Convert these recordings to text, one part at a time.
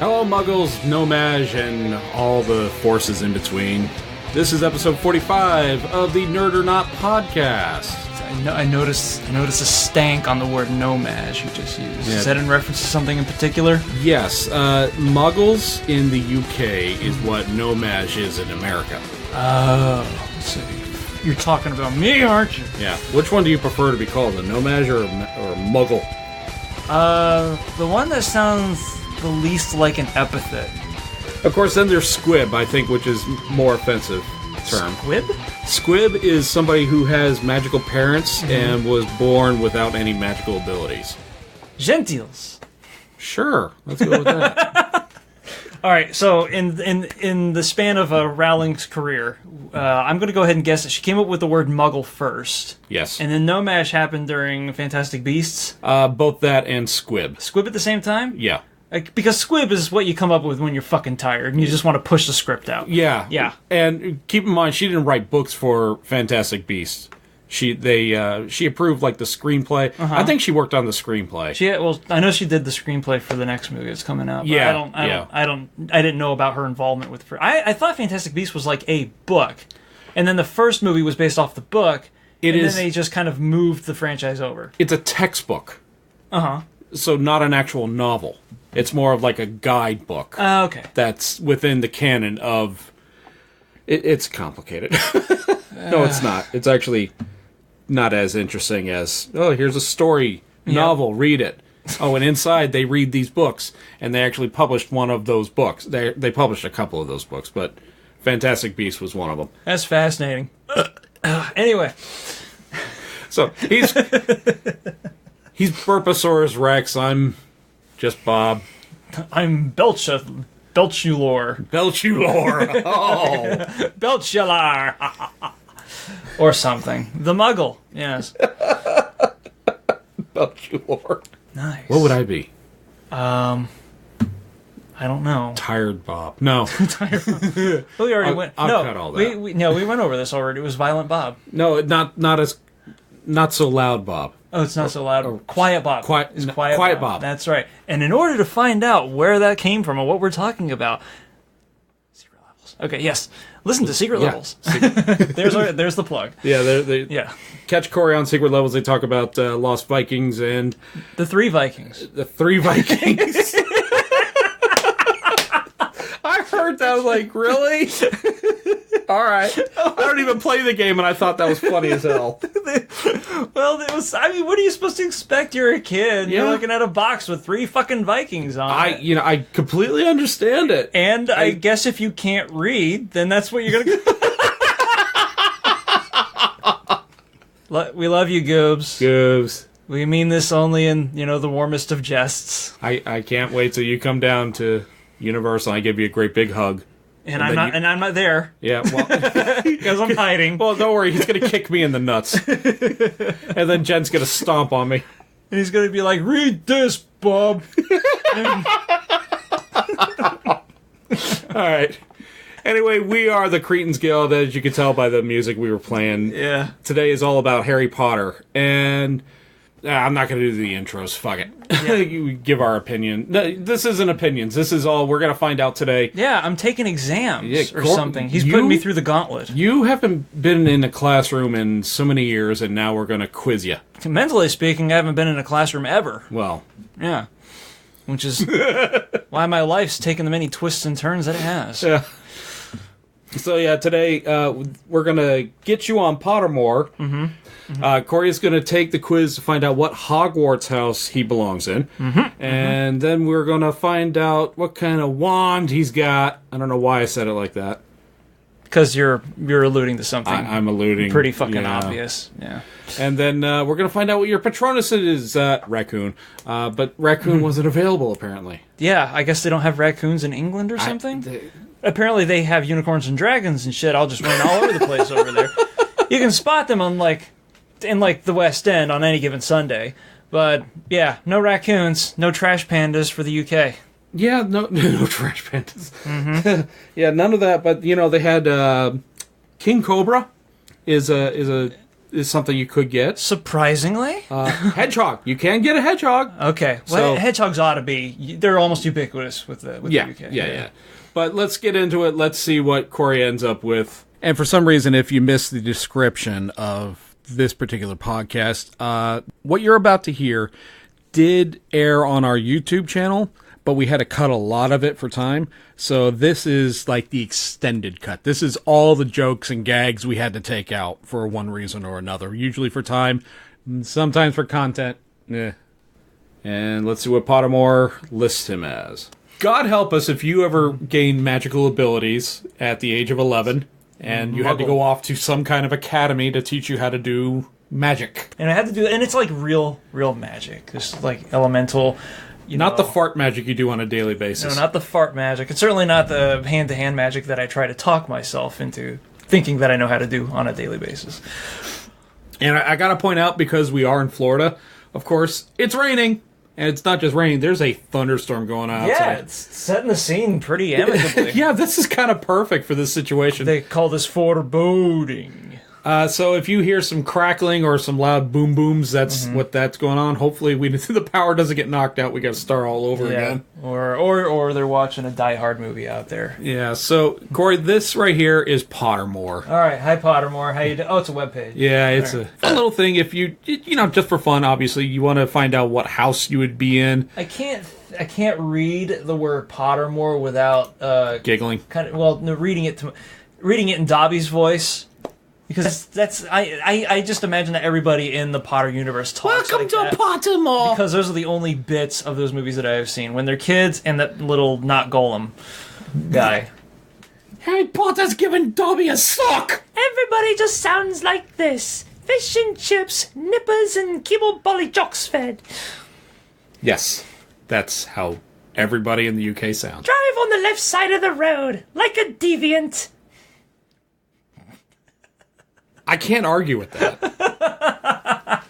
Hello, Muggles, Nomaj, and all the forces in between. This is episode 45 of the Nerd or Not podcast. I noticed a stank on the word nomaj you just used. Yeah. Is that in reference to something in particular? Yes, Muggles in the UK is what Nomaj is in America. Oh, so you're talking about me, aren't you? Yeah. Which one do you prefer to be called, a Nomaj or a Muggle? The one that sounds the least like an epithet. Of course, then there's Squib, I think, which is more offensive term. Squib? Squib is somebody who has magical parents and was born without any magical abilities. Gentiles. Sure, let's go with that. All right, so in the span of Rowling's career, I'm going to go ahead and guess that she came up with the word Muggle first. Yes. And then Nomaj happened during Fantastic Beasts. Both that and Squib. Squib at the same time? Yeah. Like, because Squib is what you come up with when you're fucking tired and you just want to push the script out. Yeah. Yeah. And keep in mind, she didn't write books for Fantastic Beasts. She approved like the screenplay. Uh-huh. I think she worked on the screenplay. I know she did the screenplay for the next movie that's coming out. But Yeah. I didn't know about her involvement with. I thought Fantastic Beasts was like a book, and then the first movie was based off the book. Then they just kind of moved the franchise over. It's a textbook. Uh-huh. So not an actual novel. It's more of like a guidebook. Okay. That's within the canon of... It's complicated. No, it's not. It's actually not as interesting as, oh, here's a story novel, read it. Oh, and inside they read these books, and they actually published one of those books. They published a couple of those books, but Fantastic Beasts was one of them. That's fascinating. Anyway. So, he's Burposaurus Rex, I'm just Bob. I'm Belchulor. Belchulor. Oh. Belchular. Or something. The Muggle. Yes. Belchulor. Nice. What would I be? I don't know. Tired Bob. No. We already went. I'll cut all that. We went over this already. It was Violent Bob. No, not so loud Bob. Oh, it's not so loud. Quiet Bob. Quiet Bob. That's right. And in order to find out where that came from and what we're talking about, Secret Levels. Okay, yes. Listen to Secret Levels. There's the plug. Yeah, catch Corey on Secret Levels. They talk about Lost Vikings and... The Three Vikings. The Three Vikings. I heard that. I was like, really? All right. I don't even play the game, and I thought that was funny as hell. Well, it was. I mean, what are you supposed to expect? You're a kid. Yeah. You're looking at a box with three fucking Vikings on it. I completely understand it. And I guess if you can't read, then that's what you're gonna. We love you, Goobs. Goobs. We mean this only in the warmest of jests. I can't wait till you come down to Universal. I give you a great big hug. And I'm not there. Yeah, well, because I'm hiding. Well, don't worry, he's gonna kick me in the nuts, and then Jen's gonna stomp on me, and he's gonna be like, "Read this, Bob." All right. Anyway, we are the Cretins Guild, as you can tell by the music we were playing. Yeah. Today is all about Harry Potter, and I'm not going to do the intros. Fuck it. Yeah. You give our opinion. No, this isn't opinions. This is all we're going to find out today. Yeah, I'm taking exams or something. He's putting me through the gauntlet. You haven't been in a classroom in so many years, and now we're going to quiz you. Mentally speaking, I haven't been in a classroom ever. Well. Yeah. Which is why my life's taken the many twists and turns that it has. Yeah. So, yeah, today we're going to get you on Pottermore. Mm-hmm. Corey is going to take the quiz to find out what Hogwarts house he belongs in. Mm-hmm. And then we're going to find out what kind of wand he's got. I don't know why I said it like that. Because you're alluding to something. I'm alluding. Pretty fucking obvious. Yeah. And then we're going to find out what your patronus is, Raccoon. But Raccoon wasn't available, apparently. Yeah, I guess they don't have raccoons in England or something. Apparently they have unicorns and dragons and shit. I'll just run all over the place over there. You can spot them on in the West End on any given Sunday. But yeah, no raccoons, no trash pandas for the UK. Yeah, no trash pandas. Mm-hmm. Yeah, none of that. But they had King Cobra is a is something you could get. Surprisingly? Hedgehog. You can get a hedgehog. Okay. Well, hedgehogs ought to be. They're almost ubiquitous with the UK. Yeah. But let's get into it. Let's see what Corey ends up with. And for some reason, if you missed the description of this particular podcast, what you're about to hear did air on our YouTube channel, but we had to cut a lot of it for time. So this is like the extended cut. This is all the jokes and gags we had to take out for one reason or another. Usually for time, sometimes for content. And let's see what Pottermore lists him as. God help us if you ever gain magical abilities at the age of 11 and you had to go off to some kind of academy to teach you how to do magic. And I had to do it, and it's like real magic. Just like elemental. Not the fart magic you do on a daily basis. No, not the fart magic. And certainly not the hand-to-hand magic that I try to talk myself into thinking that I know how to do on a daily basis. And I got to point out, because we are in Florida, of course, it's raining. And it's not just raining, there's a thunderstorm going on outside. Yeah, it's setting the scene pretty amicably. Yeah, this is kind of perfect for this situation. They call this foreboding. So if you hear some crackling or some loud boom booms, that's what that's going on. Hopefully the power doesn't get knocked out. We got to start all over again. Or they're watching a Die Hard movie out there. Yeah, so Corey, this right here is Pottermore. All right, hi Pottermore. How you doing? Oh, it's a webpage. Yeah, it's a fun little thing. If you just for fun, obviously, you want to find out what house you would be in. I can't read the word Pottermore without giggling. Reading it in Dobby's voice. Because I just imagine that everybody in the Potter universe talks Welcome like to Pottermore! Because those are the only bits of those movies that I have seen. When they're kids and that little not Golem guy. Harry Potter's giving Dobby a sock! Everybody just sounds like this. Fish and chips, nippers and kibble bolly jocks fed. Yes, that's how everybody in the UK sounds. Drive on the left side of the road, like a deviant. I can't argue with that.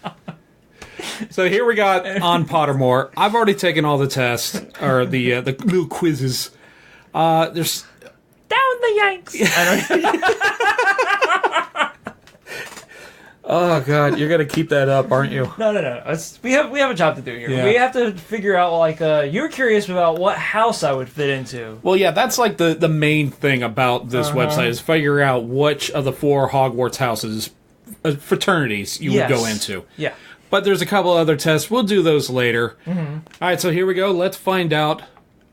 So here we got on Pottermore. I've already taken all the tests, or the little quizzes. There's Down the Yanks. Oh God, you're gonna keep that up, aren't you? No. We have a job to do here. Yeah. We have to figure out you were curious about what house I would fit into. Well, yeah, that's like the main thing about this website is figure out which of the 4 Hogwarts houses, fraternities you would go into. Yeah. But there's a couple other tests. We'll do those later. Mm-hmm. All right, so here we go. Let's find out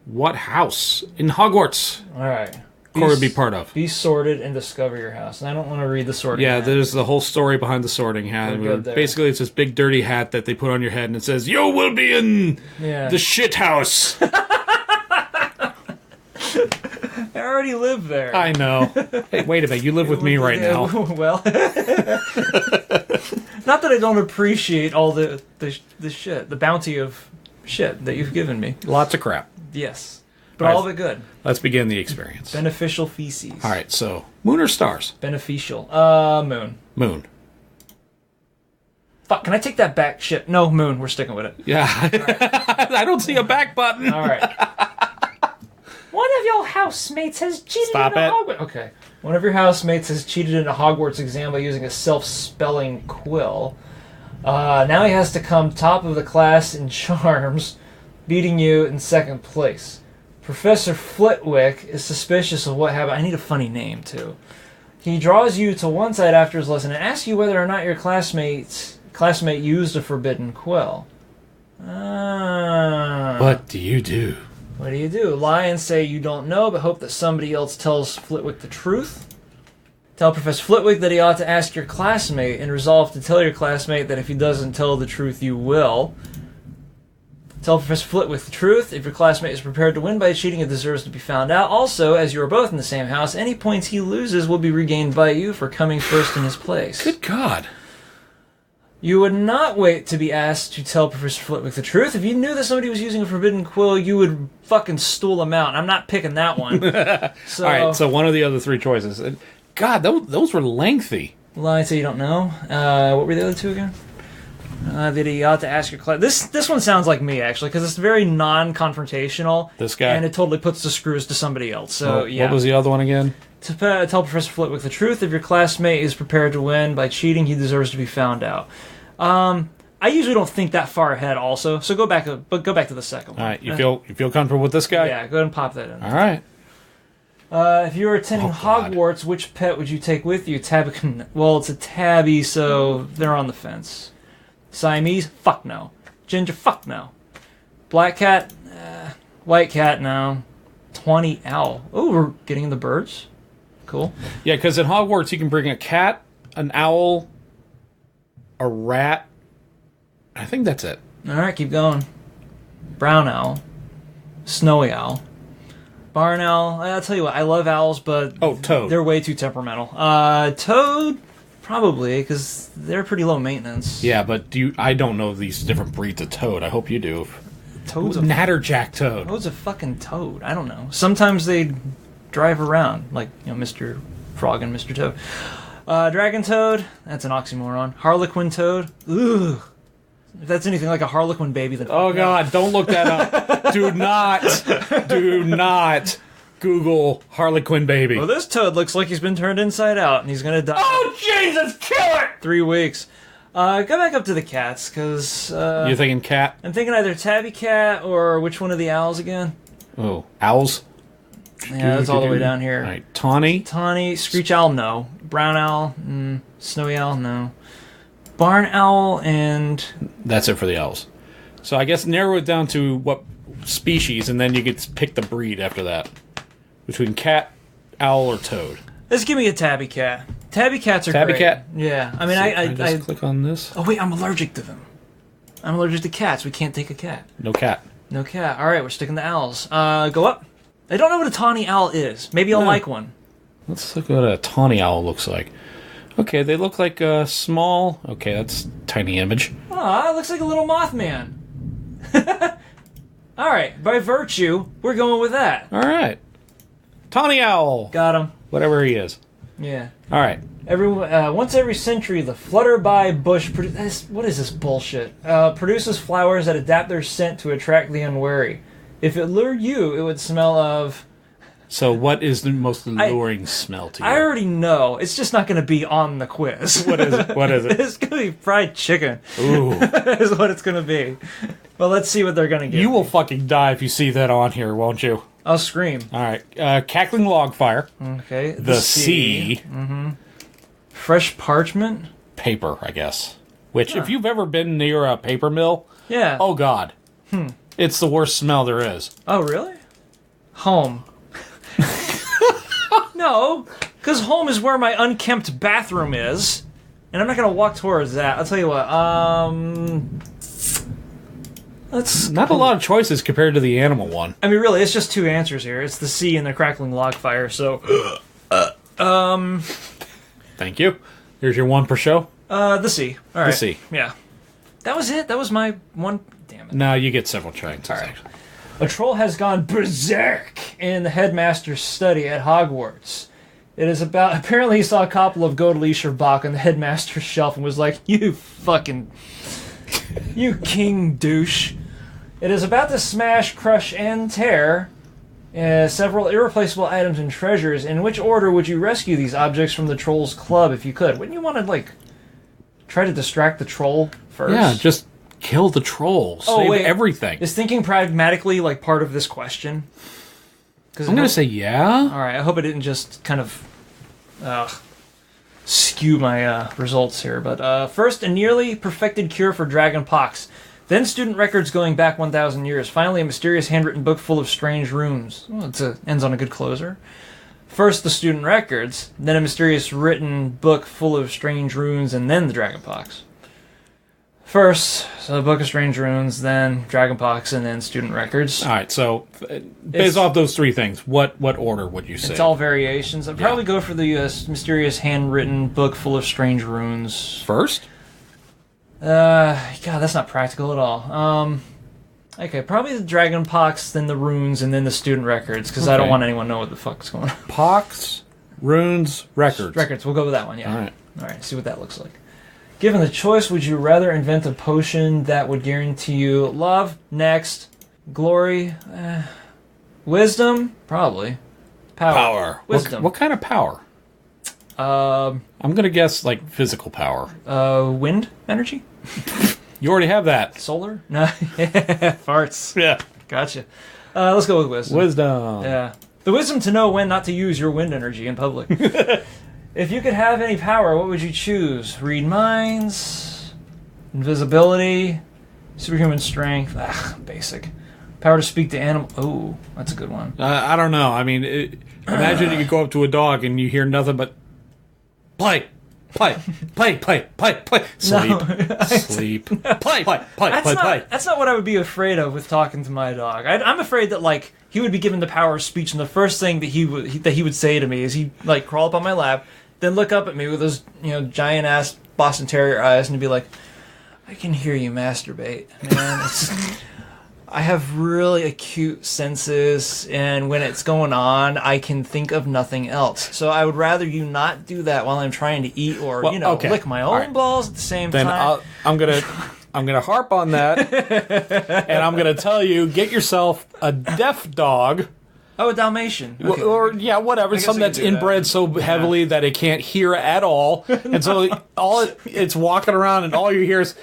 what house in Hogwarts All right. Corey would be part of. Be sorted and discover your house. And I don't want to read the sorting hat. There's the whole story behind the sorting hat. Basically, it's this big dirty hat that they put on your head, and it says, "You will be in the shit house." I already live there. I know. Hey, wait a minute. You live with me right now. Well, not that I don't appreciate all the shit, the bounty of shit that you've given me. Lots of crap. Yes. But all of it good. Let's begin the experience. Beneficial feces. All right, so moon or stars? Beneficial. Moon. Moon. Fuck, can I take that back? Shit. No, moon. We're sticking with it. Yeah. Right. I don't see a back button. All right. One of your housemates has cheated in a Hogwarts. Okay. One of your housemates has cheated in a Hogwarts exam by using a self-spelling quill. Now he has to come top of the class in charms, beating you in second place. Professor Flitwick is suspicious of what happened. I need a funny name, too. He draws you to one side after his lesson and asks you whether or not your classmate used a forbidden quill. What do you do? What do you do? Lie and say you don't know, but hope that somebody else tells Flitwick the truth? Tell Professor Flitwick that he ought to ask your classmate and resolve to tell your classmate that if he doesn't tell the truth, you will. Tell Professor Flitwick the truth. If your classmate is prepared to win by cheating and deserves to be found out. Also, as you are both in the same house, any points he loses will be regained by you for coming first in his place. Good God. You would not wait to be asked to tell Professor Flitwick the truth. If you knew that somebody was using a forbidden quill, you would fucking stool him out. I'm not picking that one. So, all right, so one of the other 3 choices. God, those were lengthy. Lie so you don't know. What were the other 2 again? That he ought to ask your class. This one sounds like me, actually, because it's very non-confrontational. This guy? And it totally puts the screws to somebody else. So, yeah. What was the other one again? Tell Professor Flitwick the truth. If your classmate is prepared to win by cheating, he deserves to be found out. I usually don't think that far ahead also, so go back to the second one. All right, you feel comfortable with this guy? Yeah, go ahead and pop that in. All right. If you were attending Hogwarts, which pet would you take with you? Well, it's a tabby, so they're on the fence. Siamese? Fuck no. Ginger? Fuck no. Black cat? White cat? No. 20 owl. Oh, we're getting the birds? Cool. Yeah, because in Hogwarts you can bring a cat, an owl, a rat. I think that's it. Alright, keep going. Brown owl. Snowy owl. Barn owl. I'll tell you what, I love owls, but... Oh, toad. They're way too temperamental. Toad? Probably, because they're pretty low maintenance. Yeah, but I don't know these different breeds of toad. I hope you do. Toad's a... Natterjack toad. Toad's a fucking toad. I don't know. Sometimes they drive around, like, Mr. Frog and Mr. Toad. Dragon toad? That's an oxymoron. Harlequin toad? Ugh. If that's anything like a Harlequin baby, then... Oh, God, don't look that up. Do not Google Harlequin baby. Well, this toad looks like he's been turned inside out, and he's gonna die. Oh, Jesus, kill it! 3 weeks. Go back up to the cats, because... You're thinking cat? I'm thinking either tabby cat, or which one of the owls again? Oh, owls? Yeah, that's all the way down here. All right, tawny? Tawny, screech owl, no. Brown owl, snowy owl, no. Barn owl, and... That's it for the owls. So I guess narrow it down to what species, and then you get to pick the breed after that. Between cat, owl, or toad. Let's give me a tabby cat. Tabby cats are tabby great. Cat? Yeah. I mean, so I click on this. Oh, wait, I'm allergic to them. I'm allergic to cats. We can't take a cat. No cat. No cat. All right, we're sticking to owls. Go up. I don't know what a tawny owl is. Maybe I'll like one. Let's look what a tawny owl looks like. Okay, they look like a small... Okay, that's a tiny image. Ah, it looks like a little Mothman. All right, by virtue, we're going with that. All right. Tawny owl. Got him. Whatever he is. Yeah. All right. Once every century, the flutterby bush... what is this bullshit? Produces flowers that adapt their scent to attract the unwary. If it lured you, it would smell of... So what is the most alluring smell to you? I already know. It's just not going to be on the quiz. What is it? What is it? It's going to be fried chicken. Ooh. Is what it's going to be. But let's see what they're going to give. You will fucking die if you see that on here, won't you? I'll scream. All right. Cackling log fire. Okay. The sea. Mm-hmm. Fresh parchment. Paper, I guess. Which, if you've ever been near a paper mill... Yeah. Oh, God. It's the worst smell there is. Oh, really? Home. No, because home is where my unkempt bathroom is, and I'm not going to walk towards that. I'll tell you what, let's... Not a lot of choices compared to the animal one. I mean, really, it's just two answers here. It's the sea and the crackling log fire, so... Thank you. Here's your one per show. The sea. All right. The sea. Yeah. That was it. That was my one... Damn it. No, you get several chances. All right. A troll has gone berserk in the headmaster's study at Hogwarts. It is about... Apparently he saw a copy of Godelish Bach on the headmaster's shelf and was like, you fucking... You king douche. It is about to smash, crush, and tear several irreplaceable items and treasures. In which order would you rescue these objects from the troll's club if you could? Wouldn't you want to, like, try to distract the troll first? Yeah, just kill the troll. Save everything. Is thinking pragmatically, like, part of this question? I'm going to say yeah. All right, I hope it didn't just kind of skew my results here. But first, a nearly perfected cure for dragon pox. Then student records going back 1,000 years. Finally, a mysterious handwritten book full of strange runes. Well, it ends on a good closer. First, the student records. Then a mysterious written book full of strange runes. And then the dragon pox. First, so the Book of Strange Runes, then Dragonpox, and then student records. All right, so based off those three things, what order would you say? It's all variations. I'd probably go for the mysterious handwritten book full of strange runes. First? God, that's not practical at all. Okay, probably the Dragonpox, then the runes, and then the student records, because I don't want anyone to know what the fuck's going on. Pox, runes, records. Records, we'll go with that one, yeah. All right, see what that looks like. Given the choice, would you rather invent a potion that would guarantee you love? Next. Glory? Wisdom? Probably. Power. Wisdom. What kind of power? I'm going to guess, like, physical power. Wind energy? You already have that. Solar? No. Farts. Yeah. Gotcha. Let's go with wisdom. Wisdom. Yeah. The wisdom to know when not to use your wind energy in public. If you could have any power, what would you choose? Read minds, invisibility, superhuman strength. Basic. Power to speak to animals. Oh, that's a good one. I don't know. I mean, imagine you go up to a dog and you hear nothing but play, play, play, play, play, play, sleep, sleep, play, play, play, play. That's not what I would be afraid of with talking to my dog. I'm afraid that, like, he would be given the power of speech, and the first thing that he would say to me is he'd, like, crawl up on my lap, then look up at me with those, giant ass Boston Terrier eyes, and he'd be like, "I can hear you masturbate, man." I have really acute senses, and when it's going on, I can think of nothing else. So I would rather you not do that while I'm trying to eat or, lick my own balls at the same time. Then I'm gonna harp on that, and I'm gonna tell you, get yourself a deaf dog. Oh, a Dalmatian. Okay. Or, whatever. Something that's inbred so heavily that it can't hear at all. And so it's walking around and all you hear is...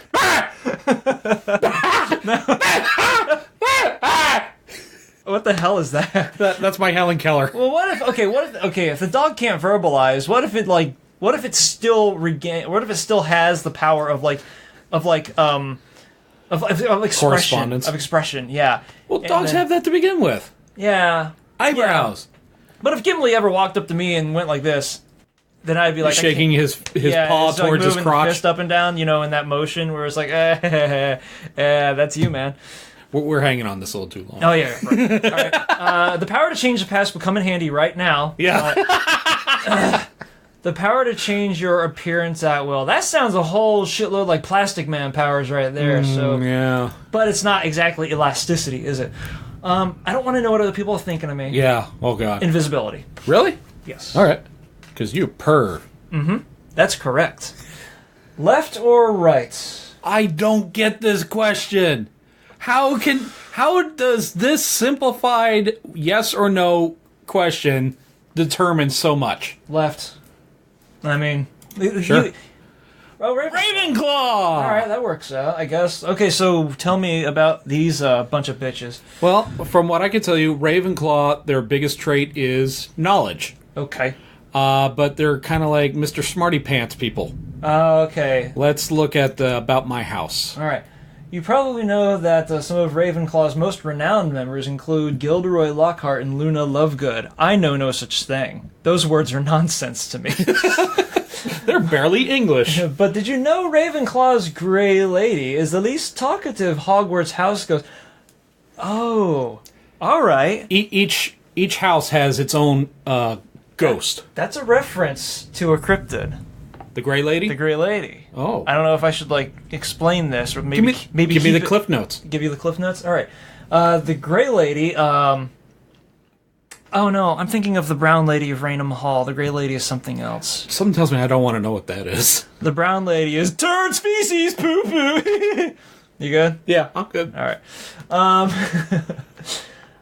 What the hell is that? That's my Helen Keller. Well, what if the dog can't verbalize, what if it still has the power of expression, correspondence, of expression, yeah. Well, dogs have that to begin with. Yeah. Eyebrows. Yeah. But if Gimli ever walked up to me and went like this, then I'd be like... shaking his paw towards his crotch. The fist up and down, in that motion where it's like, that's you, man. We're hanging on this a little too long. Oh, yeah. Right. All right. The power to change the past will come in handy right now. Yeah. The power to change your appearance at will. That sounds a whole shitload like Plastic Man powers right there. Yeah. But it's not exactly elasticity, is it? I don't want to know what other people are thinking of me. Yeah. Oh, God. Invisibility. Really? Yes. All right. Because you perv. Mm-hmm. That's correct. Left or right? I don't get this question. How does this simplified yes or no question determine so much? Left. I mean... Sure. Ravenclaw! All right, that works out, I guess. Okay, so tell me about these bunch of bitches. Well, from what I can tell you, Ravenclaw, their biggest trait is knowledge. Okay. But they're kind of like Mr. Smarty Pants people. Okay. Let's look at About My House. All right. You probably know that some of Ravenclaw's most renowned members include Gilderoy Lockhart and Luna Lovegood. I know no such thing. Those words are nonsense to me. They're barely English. But did you know Ravenclaw's Grey Lady is the least talkative Hogwarts house ghost? Oh, all right. Each house has its own ghost. That's a reference to a cryptid. The Grey Lady? The Grey Lady. Oh. I don't know if I should explain this or maybe give me the Cliff Notes. Give you the Cliff Notes. All right. The Grey Lady. Oh no, I'm thinking of the Brown Lady of Raynham Hall. The Grey Lady is something else. Something tells me I don't want to know what that is. The Brown Lady is turds, feces, poo poo. You good? Yeah, I'm good. All right.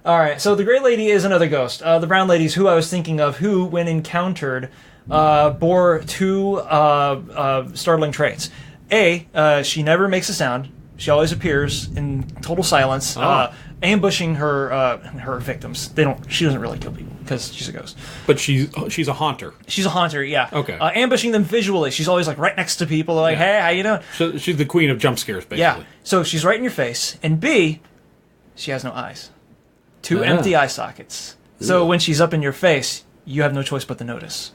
All right. So the Grey Lady is another ghost. The Brown Lady is who I was thinking of, who, when encountered, bore two startling traits. She never makes a sound. She always appears in total silence, ambushing her victims. She doesn't really kill people because she's a ghost. But she's a haunter. She's a haunter, yeah. Okay. Ambushing them visually. She's always right next to people. Like, hey, how you doing? So she's the queen of jump scares, basically. Yeah. So she's right in your face. And B, she has no eyes. Two empty eye sockets. So when she's up in your face, you have no choice but to notice.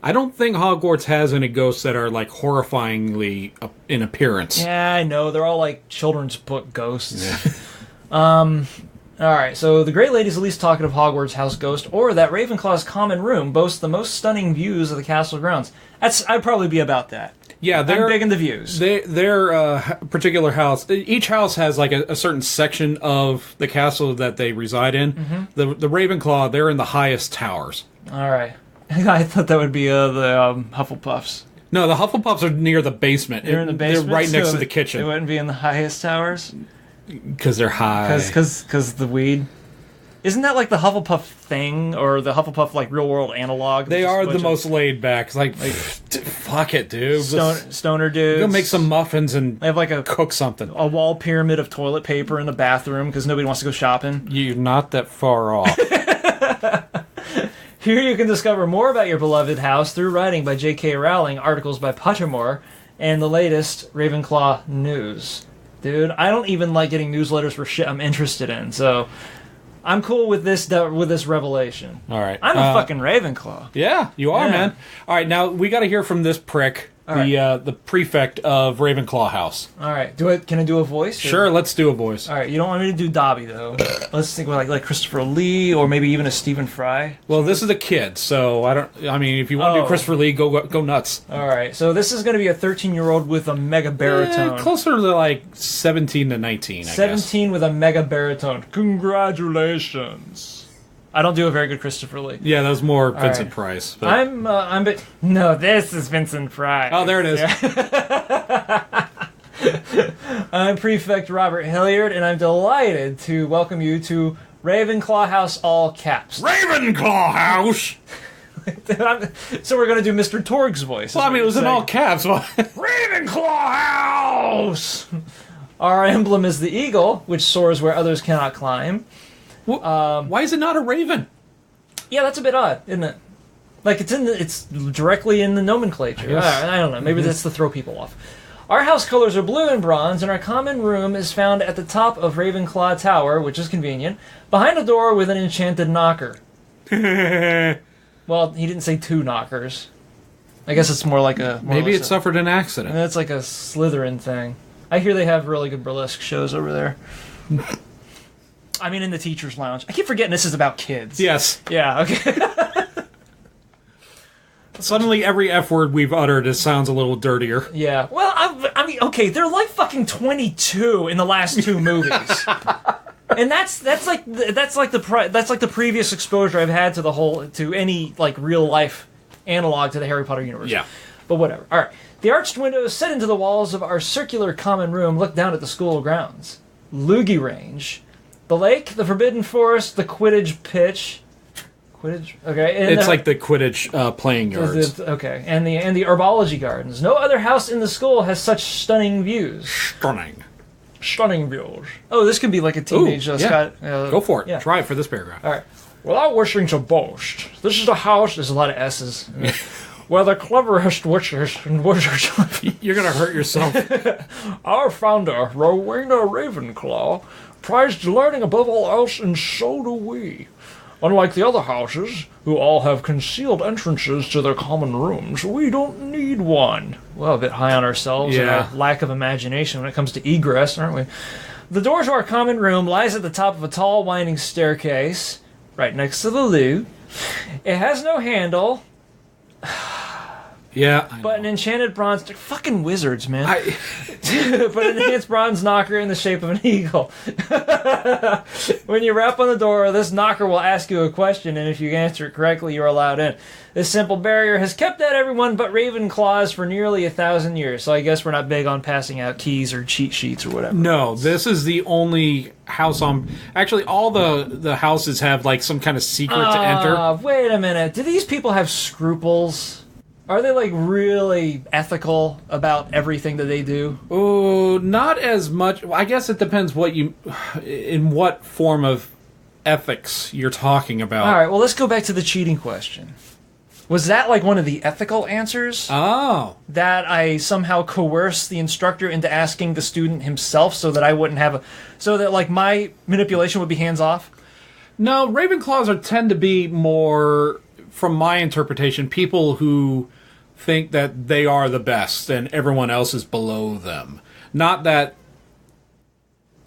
I don't think Hogwarts has any ghosts that are horrifyingly in appearance. Yeah, I know. They're all children's book ghosts. Yeah. All right, so the Grey Lady is the least talkative Hogwarts house ghost, or that Ravenclaw's common room boasts the most stunning views of the castle grounds. I'd probably be about that. Yeah, I'm big into views. Their particular house, each house has a certain section of the castle that they reside in. Mm-hmm. The Ravenclaw, they're in the highest towers. All right. I thought that would be the Hufflepuffs. No, the Hufflepuffs are near the basement. They're in the basement? They're right next to the kitchen. They wouldn't be in the highest towers? Because they're high. Because the weed? Isn't that like the Hufflepuff thing, or the Hufflepuff like real world analog? They are the most laid back. Like fuck it, dude. Stoner dudes. Go make some muffins and they have like cook something. A wall pyramid of toilet paper in the bathroom because nobody wants to go shopping. You're not that far off. Here you can discover more about your beloved house through writing by J.K. Rowling, articles by Pottermore, and the latest Ravenclaw news. Dude, I don't even like getting newsletters for shit I'm interested in, so I'm cool with this revelation. All right. I'm a fucking Ravenclaw. Yeah, you are, man. All right, now we got to hear from this prick, the prefect of Ravenclaw House. All right. Can I do a voice? Sure, let's do a voice. All right, you don't want me to do Dobby, though. Let's think about like Christopher Lee, or maybe even a Stephen Fry. Well, this is a kid, so I mean, if you want to do Christopher Lee, go nuts. All right, so this is going to be a 13-year-old with a mega baritone. Closer to like 17 to 19, I 17 with a mega baritone. Congratulations. I don't do a very good Christopher Lee. Yeah, that was more Vincent Price. But... No, this is Vincent Price. Oh, there it is. Yeah. I'm Prefect Robert Hilliard, and I'm delighted to welcome you to Ravenclaw House, all caps. Ravenclaw House! So we're going to do Mr. Torg's voice. Well, I mean, it was in all caps. Ravenclaw House! Our emblem is the eagle, which soars where others cannot climb. Why is it not a raven? Yeah, that's a bit odd, isn't it? Like, it's directly in the nomenclature. I don't know. Maybe that's to throw people off. Our house colors are blue and bronze, and our common room is found at the top of Ravenclaw Tower, which is convenient, behind a door with an enchanted knocker. Well, he didn't say 2 knockers. I guess it's more like a... Maybe it suffered an accident. That's like a Slytherin thing. I hear they have really good burlesque shows over there. I mean, in the teacher's lounge. I keep forgetting this is about kids. Yes. Yeah, okay. Suddenly every F word we've uttered sounds a little dirtier. Yeah. Well, I mean, okay, they're like fucking 22 in the last 2 movies. And that's like the previous exposure I've had to any like real life analog to the Harry Potter universe. Yeah. But whatever. All right. The arched windows set into the walls of our circular common room look down at the school grounds. Loogie range. The lake, the forbidden forest, the Quidditch pitch. Quidditch? Okay. And it's like the Quidditch playing yards. Okay. And the herbology gardens. No other house in the school has such stunning views. Stunning views. Oh, this can be like a teenage Scott. Go for it. Yeah. Try it for this paragraph. All right. Without wishing to boast, this is a house. There's a lot of S's. Where the cleverest witches and wizards. You're gonna hurt yourself. Our founder, Rowena Ravenclaw, prized learning above all else, and so do we. Unlike the other houses, who all have concealed entrances to their common rooms, we don't need one. Well, a bit high on ourselves and our lack of imagination when it comes to egress, aren't we? The door to our common room lies at the top of a tall, winding staircase, right next to the loo. It has no handle. Yeah, but an enchanted bronze... Fucking wizards, man. But an enhanced bronze knocker in the shape of an eagle. When you rap on the door, this knocker will ask you a question, and if you answer it correctly, you're allowed in. This simple barrier has kept out everyone but Ravenclaws for nearly 1,000 years, so I guess we're not big on passing out keys or cheat sheets or whatever. No, this is the only house on... Actually, all the houses have, like, some kind of secret to enter. Wait a minute. Do these people have scruples? Are they, like, really ethical about everything that they do? Oh, not as much. Well, I guess it depends in what form of ethics you're talking about. All right, well, let's go back to the cheating question. Was that, like, one of the ethical answers? Oh. That I somehow coerced the instructor into asking the student himself so that I wouldn't have so that, like, my manipulation would be hands-off? No, Ravenclaws tend to be more, from my interpretation, people who think that they are the best and everyone else is below them. Not that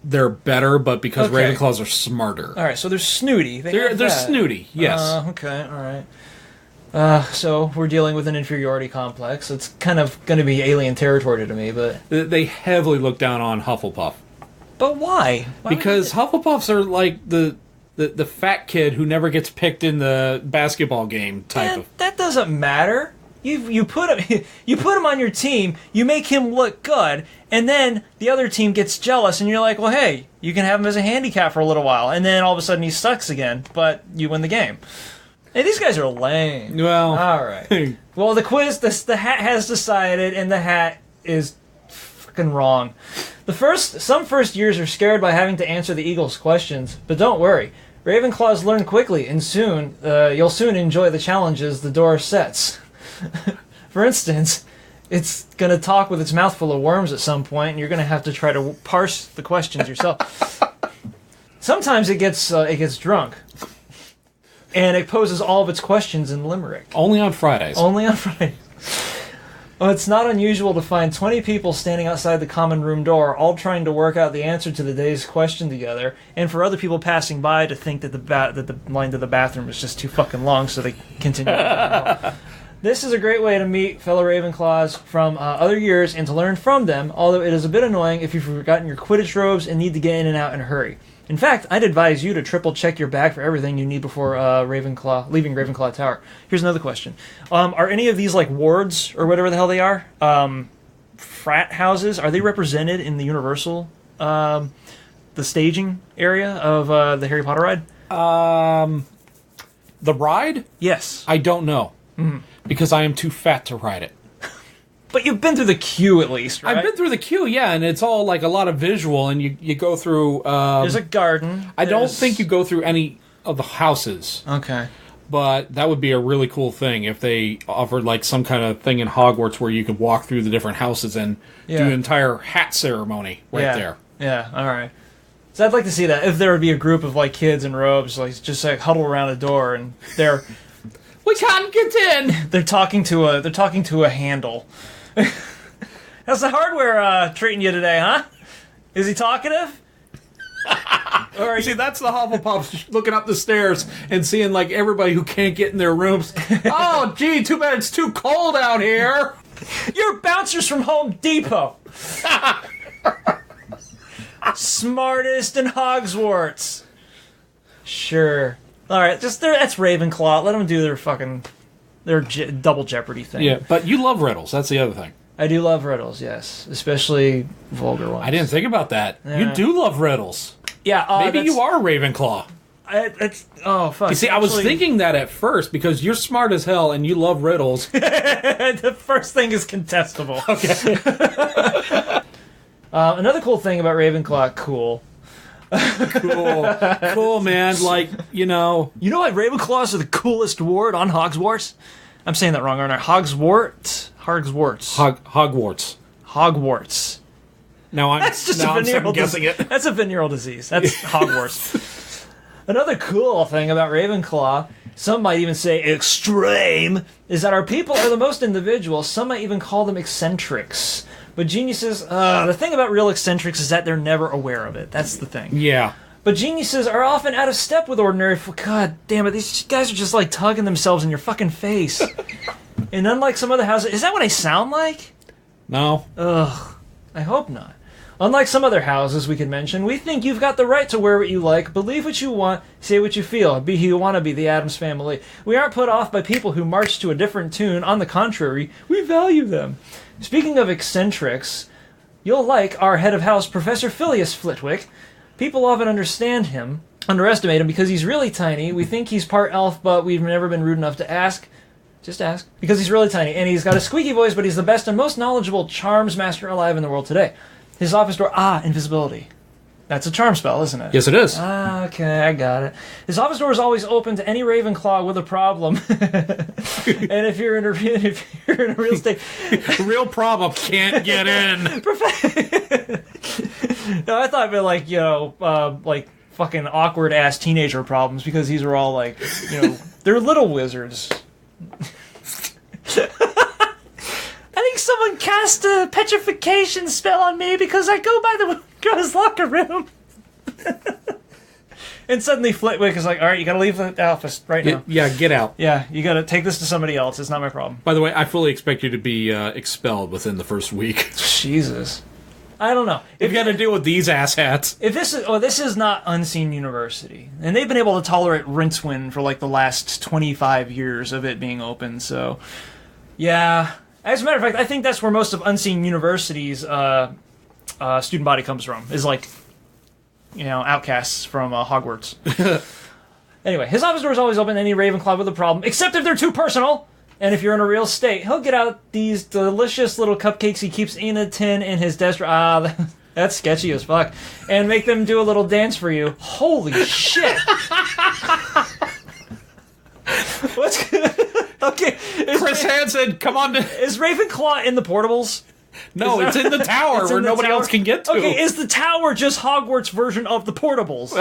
they're better, but because Ravenclaws are smarter. All right, so they're snooty. They're snooty, yes. Okay, all right. So we're dealing with an inferiority complex. It's kind of going to be alien territory to me, but... They heavily look down on Hufflepuff. But why? Because Hufflepuffs are like the fat kid who never gets picked in the basketball game type of... That doesn't matter. You put him on your team, you make him look good, and then the other team gets jealous, and you're like, well, hey, you can have him as a handicap for a little while, and then all of a sudden he sucks again, but you win the game. Hey, these guys are lame. Well, all right. Well, the quiz, the hat has decided, and the hat is fucking wrong. Some first years are scared by having to answer the Eagles' questions, but don't worry. Ravenclaws learn quickly, and you'll soon enjoy the challenges the door sets. For instance, it's going to talk with its mouth full of worms at some point, and you're going to have to try to parse the questions yourself. Sometimes it gets drunk, and it poses all of its questions in limerick. Only on Fridays. Only on Fridays. Well, it's not unusual to find 20 people standing outside the common room door, all trying to work out the answer to the day's question together, and for other people passing by to think that the line to the bathroom is just too fucking long, so they continue. This is a great way to meet fellow Ravenclaws from other years and to learn from them, although it is a bit annoying if you've forgotten your Quidditch robes and need to get in and out in a hurry. In fact, I'd advise you to triple check your bag for everything you need before leaving Ravenclaw Tower. Here's another question. Are any of these like wards or whatever the hell they are, frat houses, are they represented in the Universal, the staging area of the Harry Potter ride? The ride? Yes. I don't know. Because I am too fat to ride it. But you've been through the queue at least, right? I've been through the queue, yeah, and it's all like a lot of visual, and you go through... there's a garden. I don't think you go through any of the houses. Okay. But that would be a really cool thing if they offered like some kind of thing in Hogwarts where you could walk through the different houses and do an entire hat ceremony there. Yeah, all right. So I'd like to see that. If there would be a group of like kids in robes, like just like huddle around a door, and they're... We can't get in! They're talking to a handle. How's the hardware treating you today, huh? Is he talkative? Or see, that's the Hufflepuffs looking up the stairs and seeing like everybody who can't get in their rooms. Oh, gee, too bad it's too cold out here. You're bouncers from Home Depot. Smartest in Hogwarts. Sure. All right, that's Ravenclaw. Let them do their double Jeopardy thing. Yeah, but you love riddles. That's the other thing. I do love riddles, yes, especially vulgar ones. I didn't think about that. Yeah. You do love riddles. Yeah, maybe you are Ravenclaw. Fuck. You see, I was thinking that at first because you're smart as hell and you love riddles. The first thing is contestable. Okay. Another cool thing about Ravenclaw, cool, man. Like, you know what? Ravenclaws are the coolest ward on Hogwarts. I'm saying that wrong, aren't I? Hogwarts. Now that's just a venereal guessing it. That's a venereal disease. That's Hogwarts. Another cool thing about Ravenclaw, some might even say extreme, is that our people are the most individual. Some might even call them eccentrics. But geniuses, the thing about real eccentrics is that they're never aware of it. That's the thing. Yeah. But geniuses are often out of step with ordinary... God damn it, these guys are just like tugging themselves in your fucking face. And unlike some other houses... Is that what I sound like? No. Ugh. I hope not. Unlike some other houses we could mention, we think you've got the right to wear what you like, believe what you want, say what you feel, be who you want to be, the Addams Family. We aren't put off by people who march to a different tune. On the contrary, we value them. Speaking of eccentrics, you'll like our head of house, Professor Phileas Flitwick. People often underestimate him because he's really tiny. We think he's part elf, but we've never been rude enough to ask. Just ask. Because he's really tiny, and he's got a squeaky voice, but he's the best and most knowledgeable charms master alive in the world today. His office door... invisibility. That's a charm spell, isn't it? Yes, it is. Okay, I got it. His office door is always open to any Ravenclaw with a problem. And if you're in a real estate... Real problem, can't get in. No, I thought it'd be like fucking awkward-ass teenager problems, because these are all like, they're little wizards. I think someone cast a petrification spell on me because I go by the girls' locker room. And suddenly Flitwick is like, all right, you gotta leave the office right now. Yeah, get out. Yeah, you gotta take this to somebody else. It's not my problem. By the way, I fully expect you to be expelled within the first week. Jesus. I don't know. If you got to deal with these asshats. If this is not Unseen University, and they've been able to tolerate Rincewind for like the last 25 years of it being open, so Yeah. As a matter of fact, I think that's where most of Unseen University's student body comes from. Is like, outcasts from Hogwarts. Anyway, his office door is always open to any Ravenclaw with a problem, except if they're too personal. And if you're in a real state, he'll get out these delicious little cupcakes he keeps in a tin in his desk. That's sketchy as fuck. And make them do a little dance for you. Holy shit. What's okay? Chris Hansen, come on. Is Ravenclaw in the portables? No, it's in the tower where nobody else can get to. Okay, is the tower just Hogwarts' version of the portables?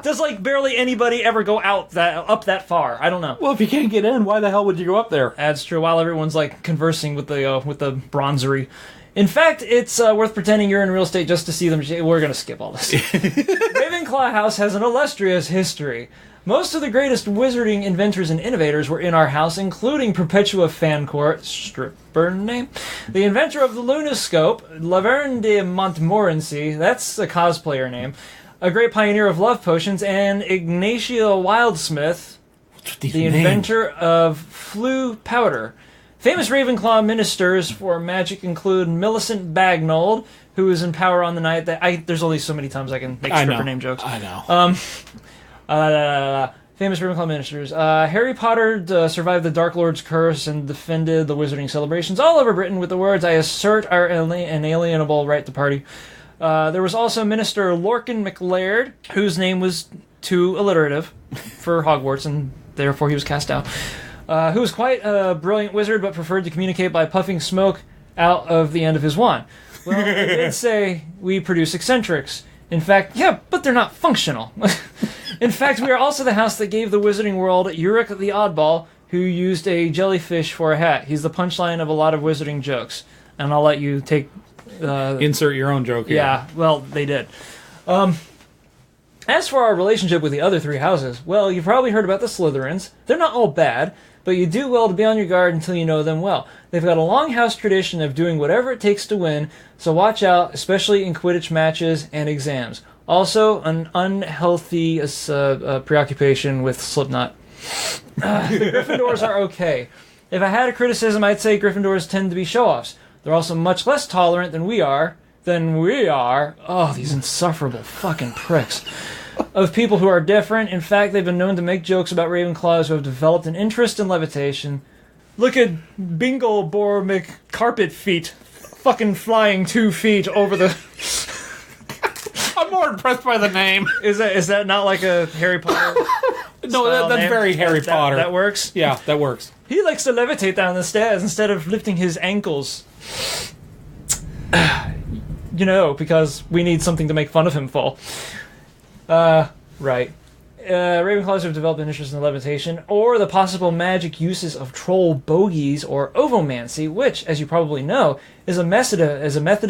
Does like barely anybody ever go up that far? I don't know. Well, if you can't get in, why the hell would you go up there? That's true. While everyone's like conversing with the bronzery. In fact, it's worth pretending you're in real estate just to see them. We're gonna skip all this. Ravenclaw House has an illustrious history. Most of the greatest wizarding inventors and innovators were in our house, including Perpetua Fancourt, stripper name, the inventor of the Lunoscope, Laverne de Montmorency, that's a cosplayer name, a great pioneer of love potions, and Ignatia Wildsmith, the inventor of Flue powder. Famous Ravenclaw ministers for magic include Millicent Bagnold, who was in power on the night that there's only so many times I can make stripper name jokes. I know. Famous Ravenclaw ministers. Harry Potter survived the Dark Lord's curse and defended the wizarding celebrations all over Britain with the words, "I assert our inalienable right to party." There was also Minister Lorcan MacLaird, whose name was too alliterative for Hogwarts, and therefore he was cast out. Who was quite a brilliant wizard, but preferred to communicate by puffing smoke out of the end of his wand. Well, they did say we produce eccentrics. In fact, yeah, but they're not functional. In fact, we are also the house that gave the wizarding world Uric the Oddball, who used a jellyfish for a hat. He's the punchline of a lot of wizarding jokes. And I'll let you take... insert your own joke here. Yeah, well, they did. As for our relationship with the other three houses, well, you've probably heard about the Slytherins. They're not all bad, but you do well to be on your guard until you know them well. They've got a long house tradition of doing whatever it takes to win, so watch out, especially in Quidditch matches and exams. Also, an unhealthy preoccupation with Slipknot. The Gryffindors are okay. If I had a criticism, I'd say Gryffindors tend to be show-offs. They're also much less tolerant than we are. Oh, these insufferable fucking pricks. Of people who are different. In fact, they've been known to make jokes about Ravenclaws who have developed an interest in levitation. Look at Bingle Bor McCarpet feet. Fucking flying 2 feet over the... I'm more impressed by the name. Is that not like a Harry Potter? No, that's name? very Harry Potter. That works? Yeah, that works. He likes to levitate down the stairs instead of lifting his ankles. Because we need something to make fun of him for. Right. Ravenclaws have developed an interest in levitation, or the possible magic uses of troll bogies or ovomancy, which, as you probably know, is a method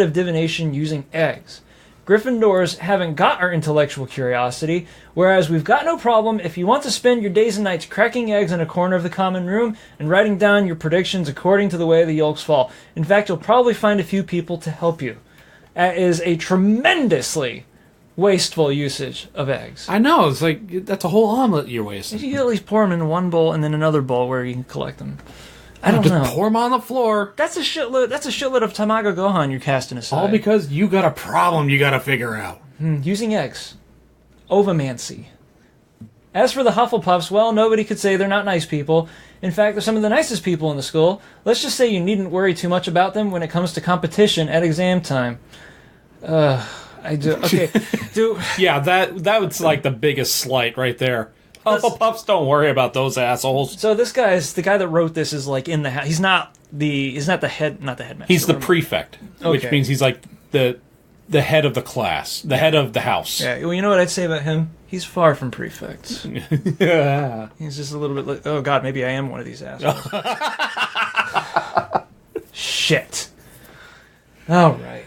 of divination using eggs. Gryffindors haven't got our intellectual curiosity, whereas we've got no problem if you want to spend your days and nights cracking eggs in a corner of the common room and writing down your predictions according to the way the yolks fall. In fact, you'll probably find a few people to help you. That is a tremendously wasteful usage of eggs. I know, it's like, that's a whole omelet you're wasting. You can at least pour them in one bowl and then another bowl where you can collect them. I don't know. Just pour them on the floor. That's a shitload of Tamago Gohan you're casting aside. All because you got a problem you got to figure out. Using eggs. Ovomancy. As for the Hufflepuffs, well, nobody could say they're not nice people. In fact, they're some of the nicest people in the school. Let's just say you needn't worry too much about them when it comes to competition at exam time. I do. Okay. Yeah, that was like the biggest slight right there. Hufflepuffs, don't worry about those assholes. So the guy that wrote this is like in the he's not the headmaster. He's the prefect, which means he's like the head of the class, the head of the house. Yeah, well, you know what I'd say about him? He's far from prefect. Yeah. He's just a little bit like, oh god, maybe I am one of these assholes. Shit. All right.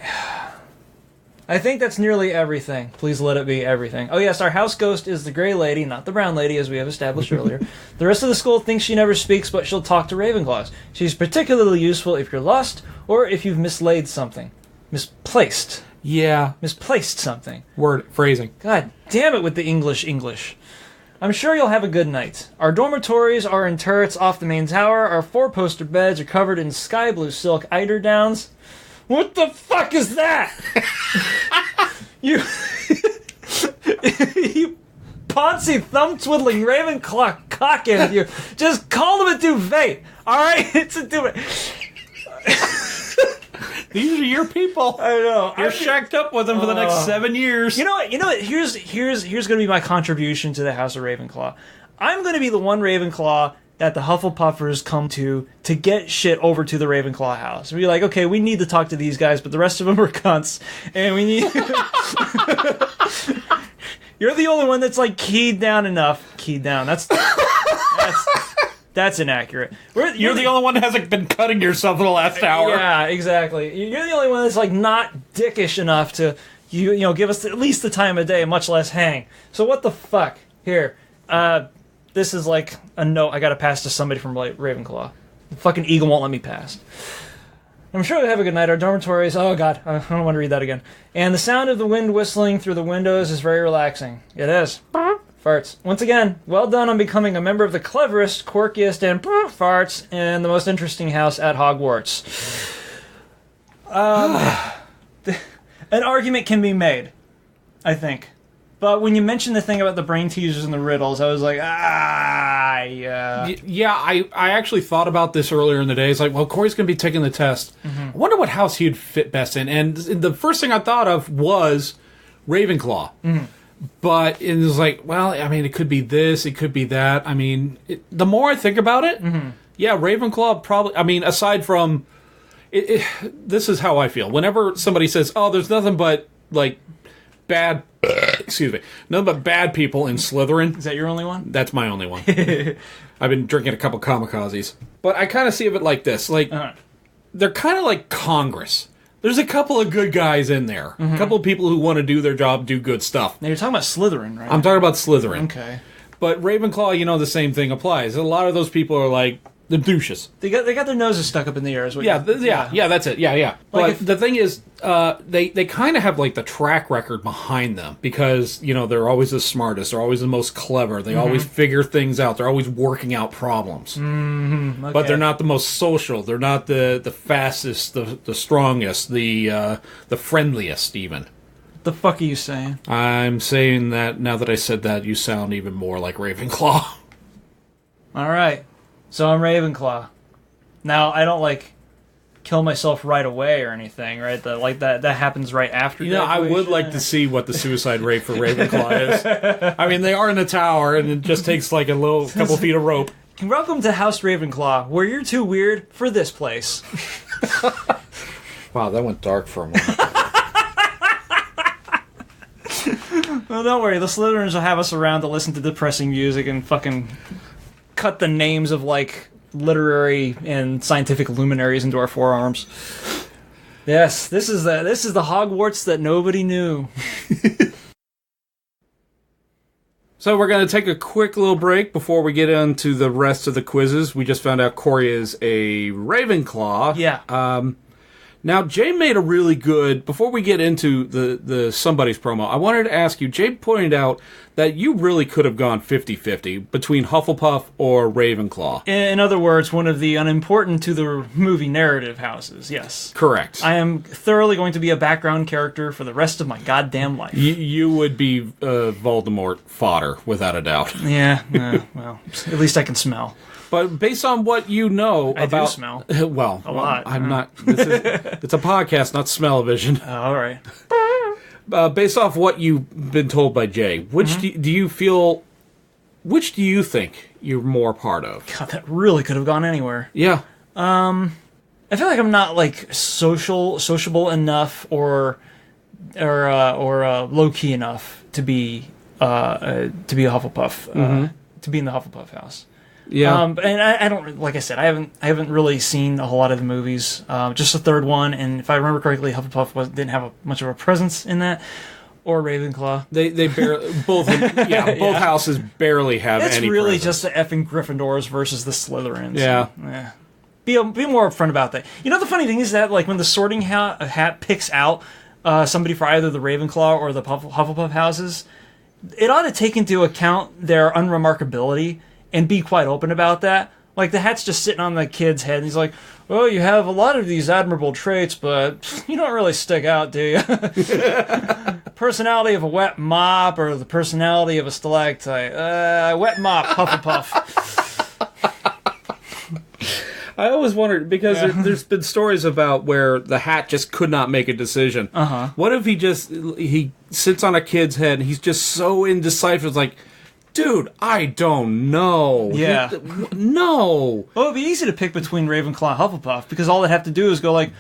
I think that's nearly everything. Please let it be everything. Oh yes, our house ghost is the gray lady, not the brown lady, as we have established earlier. The rest of the school thinks she never speaks, but she'll talk to Ravenclaws. She's particularly useful if you're lost, or if you've mislaid something. Misplaced. Yeah. Misplaced something. Phrasing. God damn it with the English. I'm sure you'll have a good night. Our dormitories are in turrets off the main tower. Our 4-poster beds are covered in sky blue silk eiderdowns. What the fuck is that? You Ponzi thumb-twiddling Ravenclaw cock-end, you. Just call them a duvet, alright? It's a duvet. These are your people. I know. You're shacked up with them for the next 7 years. You know what? Here's going to be my contribution to the House of Ravenclaw. I'm going to be the one Ravenclaw that the Hufflepuffers come to get shit over to the Ravenclaw house. And be like, okay, we need to talk to these guys, but the rest of them are cunts, and we need... You're the only one that's, like, keyed down enough. Keyed down. That's inaccurate. You're the only one that hasn't been cutting yourself in the last hour. Yeah, exactly. You're the only one that's, like, not dickish enough to, you know, give us at least the time of day, much less hang. So what the fuck? Here. This is, like, a note I gotta pass to somebody from, like, Ravenclaw. The fucking eagle won't let me pass. I'm sure you'll have a good night. Our dormitories... Oh, God. I don't want to read that again. And the sound of the wind whistling through the windows is very relaxing. It is. Farts. Once again, well done on becoming a member of the cleverest, quirkiest, and farts and the most interesting house at Hogwarts. An argument can be made, I think. But when you mentioned the thing about the brain teasers and the riddles, I was like, yeah. Yeah, I actually thought about this earlier in the day. It's like, well, Corey's going to be taking the test. I wonder what house he'd fit best in. And the first thing I thought of was Ravenclaw. But it was like, well, I mean, it could be this, it could be that. I mean, the more I think about it, yeah, Ravenclaw probably, I mean, aside from, this is how I feel. Whenever somebody says, oh, there's nothing but, like, bad, nothing but bad people in Slytherin. Is that your only one? That's my only one. I've been drinking a couple kamikazes. But I kind of see of it like this. Like, they're kind of like Congress. There's a couple of good guys in there. A couple of people who want to do their job, do good stuff. Now, you're talking about Slytherin, right? I'm talking about Slytherin. Okay. But Ravenclaw, you know, the same thing applies. A lot of those people are like, the douches. They got their noses stuck up in the air. Is what yeah, that's it. Yeah. Like but the thing is, they kind of have like the track record behind them because, you know, they're always the smartest. They're always the most clever. They always figure things out. They're always working out problems. Okay. But they're not the most social. They're not the fastest, the strongest, the friendliest even. The fuck are you saying? I'm saying that now that I said that, you sound even more like Ravenclaw. All right. So I'm Ravenclaw. Now, I don't, like, kill myself right away or anything, right? That happens right after graduation. I would like to see what the suicide rate for Ravenclaw is. I mean, they are in a tower, and it just takes, like, a little couple feet of rope. Welcome to House Ravenclaw, where you're too weird for this place. Wow, that went dark for a moment. Well, don't worry. The Slytherins will have us around to listen to depressing music and fucking cut the names of, like, literary and scientific luminaries into our forearms. Yes, this is the Hogwarts that nobody knew. So we're going to take a quick little break before we get into the rest of the quizzes. We just found out Corey is a Ravenclaw. Yeah. Now, Jay made a really good... Before we get into the Somebody's promo, I wanted to ask you, Jay pointed out that you really could have gone 50-50 between Hufflepuff or Ravenclaw. In other words, one of the unimportant to the movie narrative houses, yes. Correct. I am thoroughly going to be a background character for the rest of my goddamn life. You would be Voldemort fodder, without a doubt. Yeah, well, at least I can smell. But based on what you know about... I do smell. Well, a lot. I'm not... It's a podcast, not smell-o-vision. All right. Based off what you've been told by Jay, which do you feel... Which do you think you're more part of? God, that really could have gone anywhere. Yeah. I feel like I'm not, like, sociable enough or low-key enough to be a Hufflepuff, to be in the Hufflepuff house. Yeah. And I don't, like I said, I haven't really seen a whole lot of the movies. Just the third one, and if I remember correctly, Hufflepuff didn't have much of a presence in that, or Ravenclaw. They barely both houses barely have it's any. It's really presence. just the effing Gryffindors versus the Slytherins. Yeah. Be more upfront about that. You know, the funny thing is that, like, when the Sorting Hat picks out somebody for either the Ravenclaw or the Hufflepuff houses, it ought to take into account their unremarkability and be quite open about that. Like, the hat's just sitting on the kid's head, and he's like, well, you have a lot of these admirable traits, but you don't really stick out, do you? Personality of a wet mop, or the personality of a stalactite. Wet mop, Hufflepuff. I always wondered, because there's been stories about where the hat just could not make a decision. What if he sits on a kid's head, and he's just so indecisive, it's like, dude, I don't know. Yeah. No. Well, it'd be easy to pick between Ravenclaw and Hufflepuff, because all they'd have to do is go like,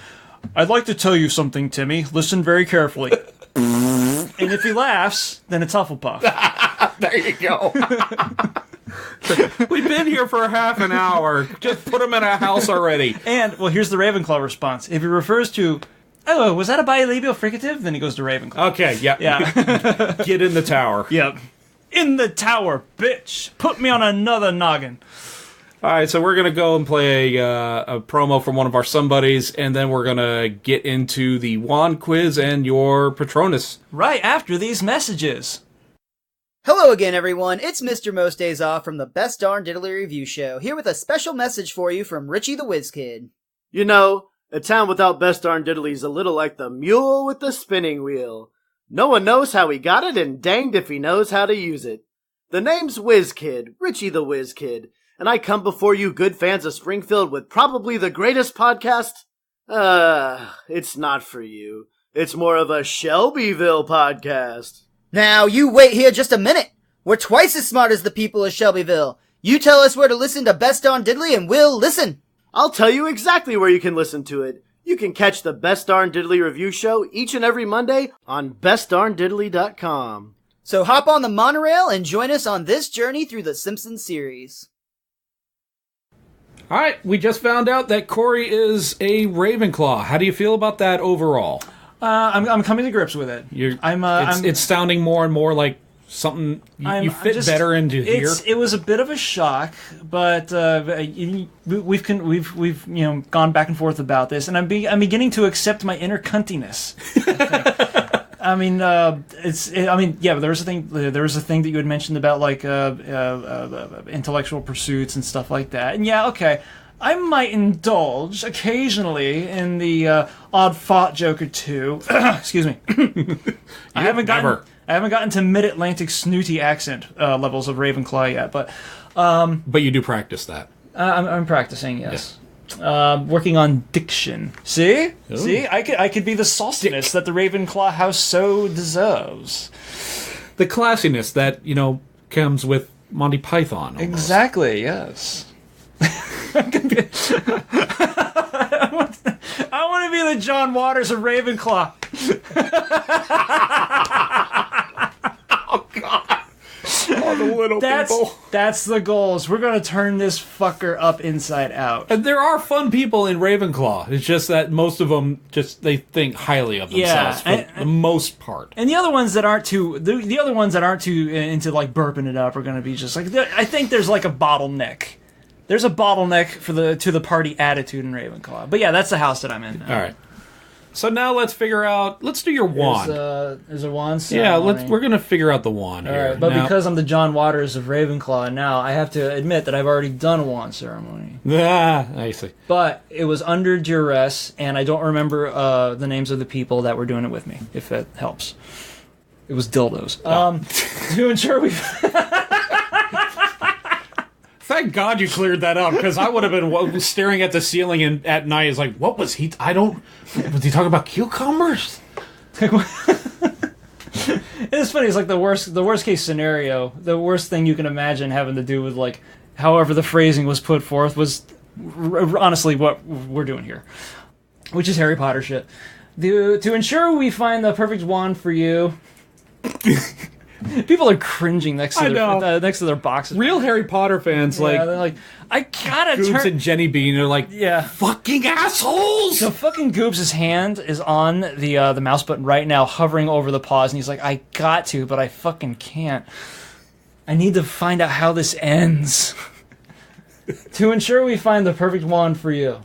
I'd like to tell you something, Timmy. Listen very carefully. And if he laughs, then it's Hufflepuff. There you go. We've been here for half an hour. Just put him in a house already. And, well, here's the Ravenclaw response. If he refers to, oh, was that a bilabial fricative? Then he goes to Ravenclaw. Okay, yeah. Get in the tower. Yep. In the tower, bitch. Put me on another noggin. All right, so we're going to go and play a promo from one of our somebodies, and then we're going to get into the wand quiz and your Patronus. Right after these messages. Hello again, everyone. It's Mr. Most Days Off from the Best Darn Diddly Review Show, here with a special message for you from Richie the Whiz Kid. You know, a town without Best Darn Diddly is a little like the mule with the spinning wheel. No one knows how he got it, and danged if he knows how to use it. The name's Whiz Kid, Richie the Whiz Kid, and I come before you good fans of Springfield with probably the greatest podcast. It's not for you. It's more of a Shelbyville podcast. Now, you wait here just a minute. We're twice as smart as the people of Shelbyville. You tell us where to listen to Best Darn Diddly, and we'll listen. I'll tell you exactly where you can listen to it. You can catch the Best Darn Diddly Review Show each and every Monday on bestdarndiddly.com. So hop on the monorail and join us on this journey through the Simpsons series. All right, we just found out that Corey is a Ravenclaw. How do you feel about that overall? I'm coming to grips with it. It's sounding more and more like something you fit better into here. It was a bit of a shock, but we've gone back and forth about this, and I'm beginning to accept my inner cuntiness. There was a thing. There was a thing that you had mentioned about like intellectual pursuits and stuff like that, and okay. I might indulge occasionally in the odd fought joke or two. Excuse me. I haven't gotten to mid-Atlantic snooty accent levels of Ravenclaw yet, but you do practice that. I'm practicing, yes. Working on diction. See? Ooh. See? I could be the sauciness that the Ravenclaw house so deserves. The classiness that, comes with Monty Python. Almost. Exactly, yes. I want to be the John Waters of Ravenclaw. Oh, God. Oh, the little people. That's the goals. We're going to turn this fucker up inside out. And there are fun people in Ravenclaw. It's just that most of them they think highly of themselves for the most part. And the other ones that aren't too into like burping it up are going to be just like, I think there's like a bottleneck. There's a bottleneck to the party attitude in Ravenclaw. But yeah, that's the house that I'm in. All right. So now let's do your wand. There's a wand ceremony. Yeah, we're going to figure out the wand here. All right, but because I'm the John Waters of Ravenclaw now, I have to admit that I've already done a wand ceremony. I see. But it was under duress, and I don't remember the names of the people that were doing it with me, if it helps. It was dildos. To ensure we... Thank God you cleared that up, because I would have been staring at the ceiling at night. It's like, what was he? Was he talking about cucumbers? It's funny. It's like the worst case scenario. The worst thing you can imagine having to do with like, however the phrasing was put forth was honestly what we're doing here, which is Harry Potter shit. To ensure we find the perfect wand for you. People are cringing next to their boxes. Real Harry Potter fans, they're like, I gotta Goobs and Jenny Bean are like, fucking assholes! So fucking Goobs' hand is on the mouse button right now, hovering over the pause, and he's like, I got to, but I fucking can't. I need to find out how this ends. To ensure we find the perfect wand for you,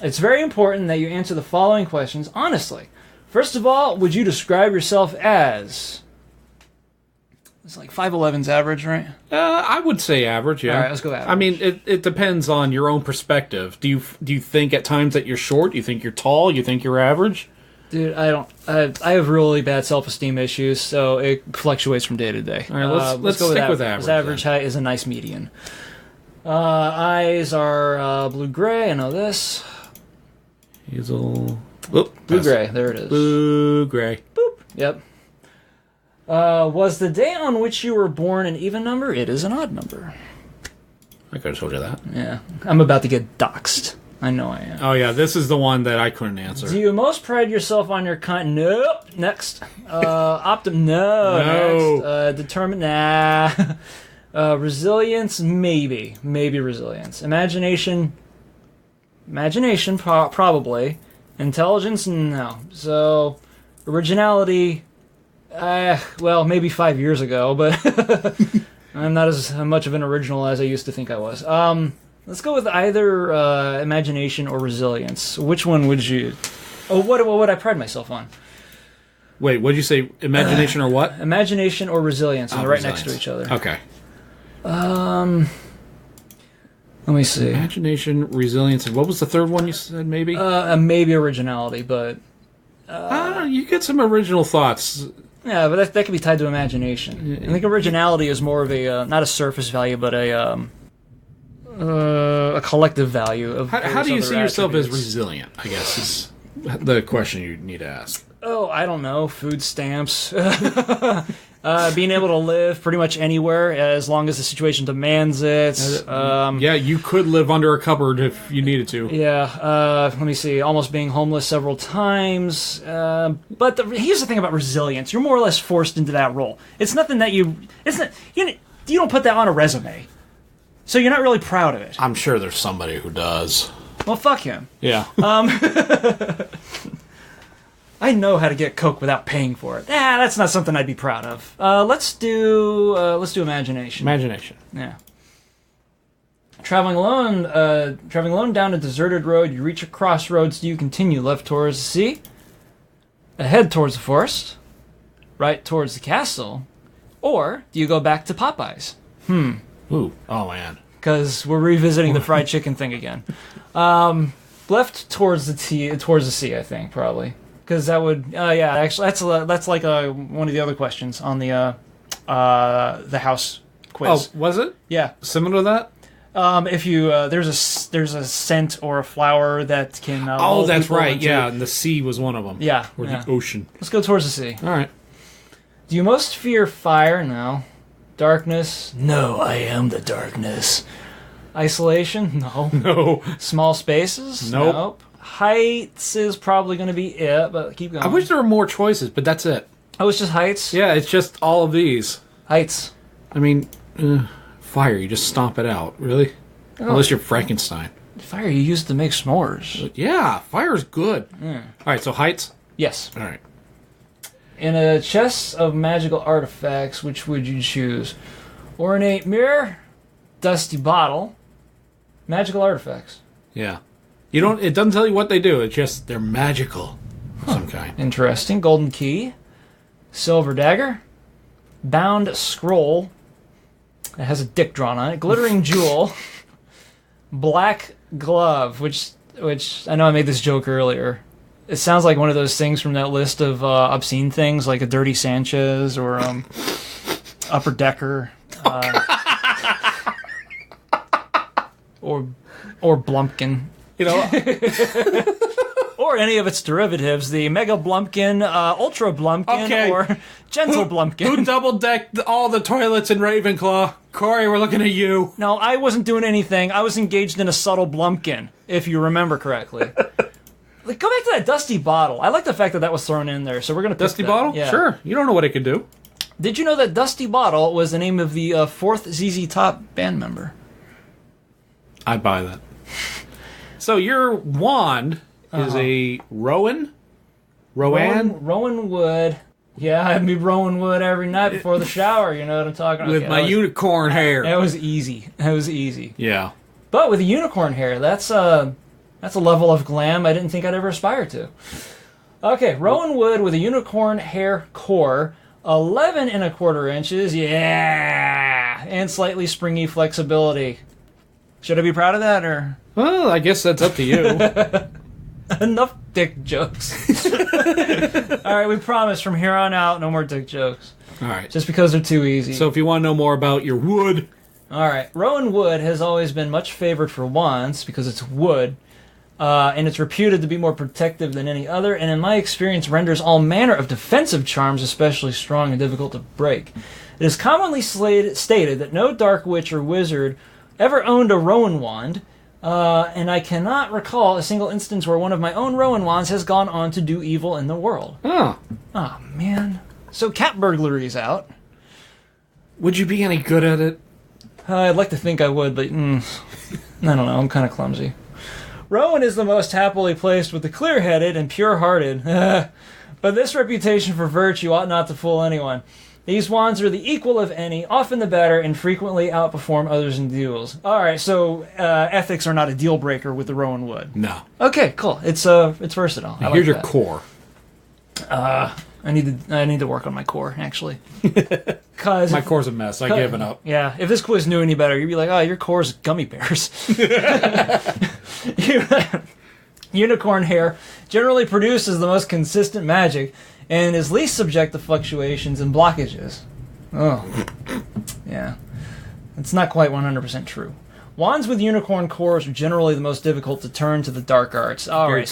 it's very important that you answer the following questions honestly. First of all, would you describe yourself as... It's like 5'11's average, right? I would say average, yeah. All right, let's go average. I mean, it depends on your own perspective. Do you think at times that you're short? You think you're tall? You think you're average? Dude, I don't. I have really bad self-esteem issues, so it fluctuates from day to day. All right, let's go stick with average. average. His average height is a nice median. Eyes are blue-gray. I know this. He's all Blue-gray. There it is. Blue-gray. Boop. Yep. Was the day on which you were born an even number? It is an odd number. I could have told you that. Yeah. I'm about to get doxxed. I know I am. Oh, yeah, this is the one that I couldn't answer. Do you most pride yourself on your kind? Nope. Next. No. No. Next. Determined? Nah. Resilience? Maybe. Maybe resilience. Imagination? Probably. Intelligence? No. So, originality? Well, maybe 5 years ago, but I'm not as much of an original as I used to think I was. Let's go with either imagination or resilience. Which one would you... Oh, what would I pride myself on? Wait, what'd you say? Imagination or what? Imagination or resilience, and they're right next to each other. Okay. Let me see. Imagination, resilience, and what was the third one you said, maybe? Maybe originality, but... You get some original thoughts. Yeah, but that could be tied to imagination. I think originality is more of a, not a surface value, but a collective value of... How do you see yourself as attributes. resilient, I guess, is the question you need to ask. Oh, I don't know. Food stamps. Being able to live pretty much anywhere as long as the situation demands it. Yeah, you could live under a cupboard if you needed to. Yeah, let me see. Almost being homeless several times. But here's the thing about resilience. You're more or less forced into that role. It's nothing that you don't put that on a resume. So you're not really proud of it. I'm sure there's somebody who does. Well, fuck him. Yeah. I know how to get Coke without paying for it. That's not something I'd be proud of. Let's do imagination. Imagination. Yeah. Traveling alone down a deserted road, you reach a crossroads. Do you continue left towards the sea, ahead towards the forest, right towards the castle, or do you go back to Popeyes? Ooh. Oh, man. Because we're revisiting the fried chicken thing again. Left towards the sea, I think, probably. Because that would, yeah, actually, that's like one of the other questions on the house quiz. Oh, was it? Yeah. Similar to that? If you there's a scent or a flower that can. Oh, that's right. Yeah, and the sea was one of them. Yeah. Or yeah. the ocean. Let's go towards the sea. All right. Do you most fear fire? No. Darkness? No, I am the darkness. Isolation? No. No. Small spaces? Nope. Heights is probably going to be it, but keep going. I wish there were more choices, but that's it. Oh, it's just heights? Yeah, it's just all of these. Heights. I mean, fire, you just stomp it out. Really? Oh. Unless you're Frankenstein. Fire you use to make s'mores. Yeah, fire's good. All right, so heights? Yes. All right. In a chest of magical artifacts, which would you choose? Ornate mirror, dusty bottle, magical artifacts. Yeah. It doesn't tell you what they do. It's just they're magical of some kind. Interesting. Golden key, silver dagger, bound scroll. It has a dick drawn on it. Glittering jewel, black glove, which I know I made this joke earlier. It sounds like one of those things from that list of obscene things, like a Dirty Sanchez or Upper Decker, or Blumpkin. You know, or any of its derivatives, the Mega Blumpkin, Ultra Blumpkin, Okay. or Gentle Blumpkin. who double-decked all the toilets in Ravenclaw? Corey, we're looking at you. No, I wasn't doing anything. I was engaged in a subtle Blumpkin, if you remember correctly. Like, go back to that Dusty Bottle. I like the fact that was thrown in there, so we're going to pick Dusty that. Bottle? Yeah. Sure. You don't know what it could do. Did you know that Dusty Bottle was the name of the fourth ZZ Top band member? I'd buy that. So your wand is a Rowan? Rowan wood. Yeah, I'd be rowing wood every night before the shower, you know what I'm talking about? With my unicorn hair. That was easy. Yeah. But with a unicorn hair, that's a level of glam I didn't think I'd ever aspire to. Okay, Rowan wood with a unicorn hair core. 11 and a quarter inches, yeah, and slightly springy flexibility. Should I be proud of that, or? Well, I guess that's up to you. Enough dick jokes. All right, we promise from here on out, no more dick jokes. All right. Just because they're too easy. So if you want to know more about your wood... All right. Rowan wood has always been much favored for wands because it's wood, and it's reputed to be more protective than any other, and in my experience renders all manner of defensive charms especially strong and difficult to break. It is commonly stated that no dark witch or wizard ever owned a Rowan wand, and I cannot recall a single instance where one of my own Rowan wands has gone on to do evil in the world. Oh. Oh, man. So cat burglary's out. Would you be any good at it? I'd like to think I would, but I don't know. I'm kind of clumsy. Rowan is the most happily placed with the clear-headed and pure-hearted. But this reputation for virtue ought not to fool anyone. These wands are the equal of any, often the better, and frequently outperform others in duels. All right, so ethics are not a deal breaker with the Rowan wood. No. Okay, cool. It's versatile. I like Here's your that. core. I need to work on my core, actually. Cause My core's a mess. I've given up. Yeah, if this quiz knew any better, you'd be like, oh, your core's gummy bears. Unicorn hair generally produces the most consistent magic and is least subject to fluctuations and blockages. Oh. Yeah. It's not quite 100% true. Wands with unicorn cores are generally the most difficult to turn to the dark arts. All right,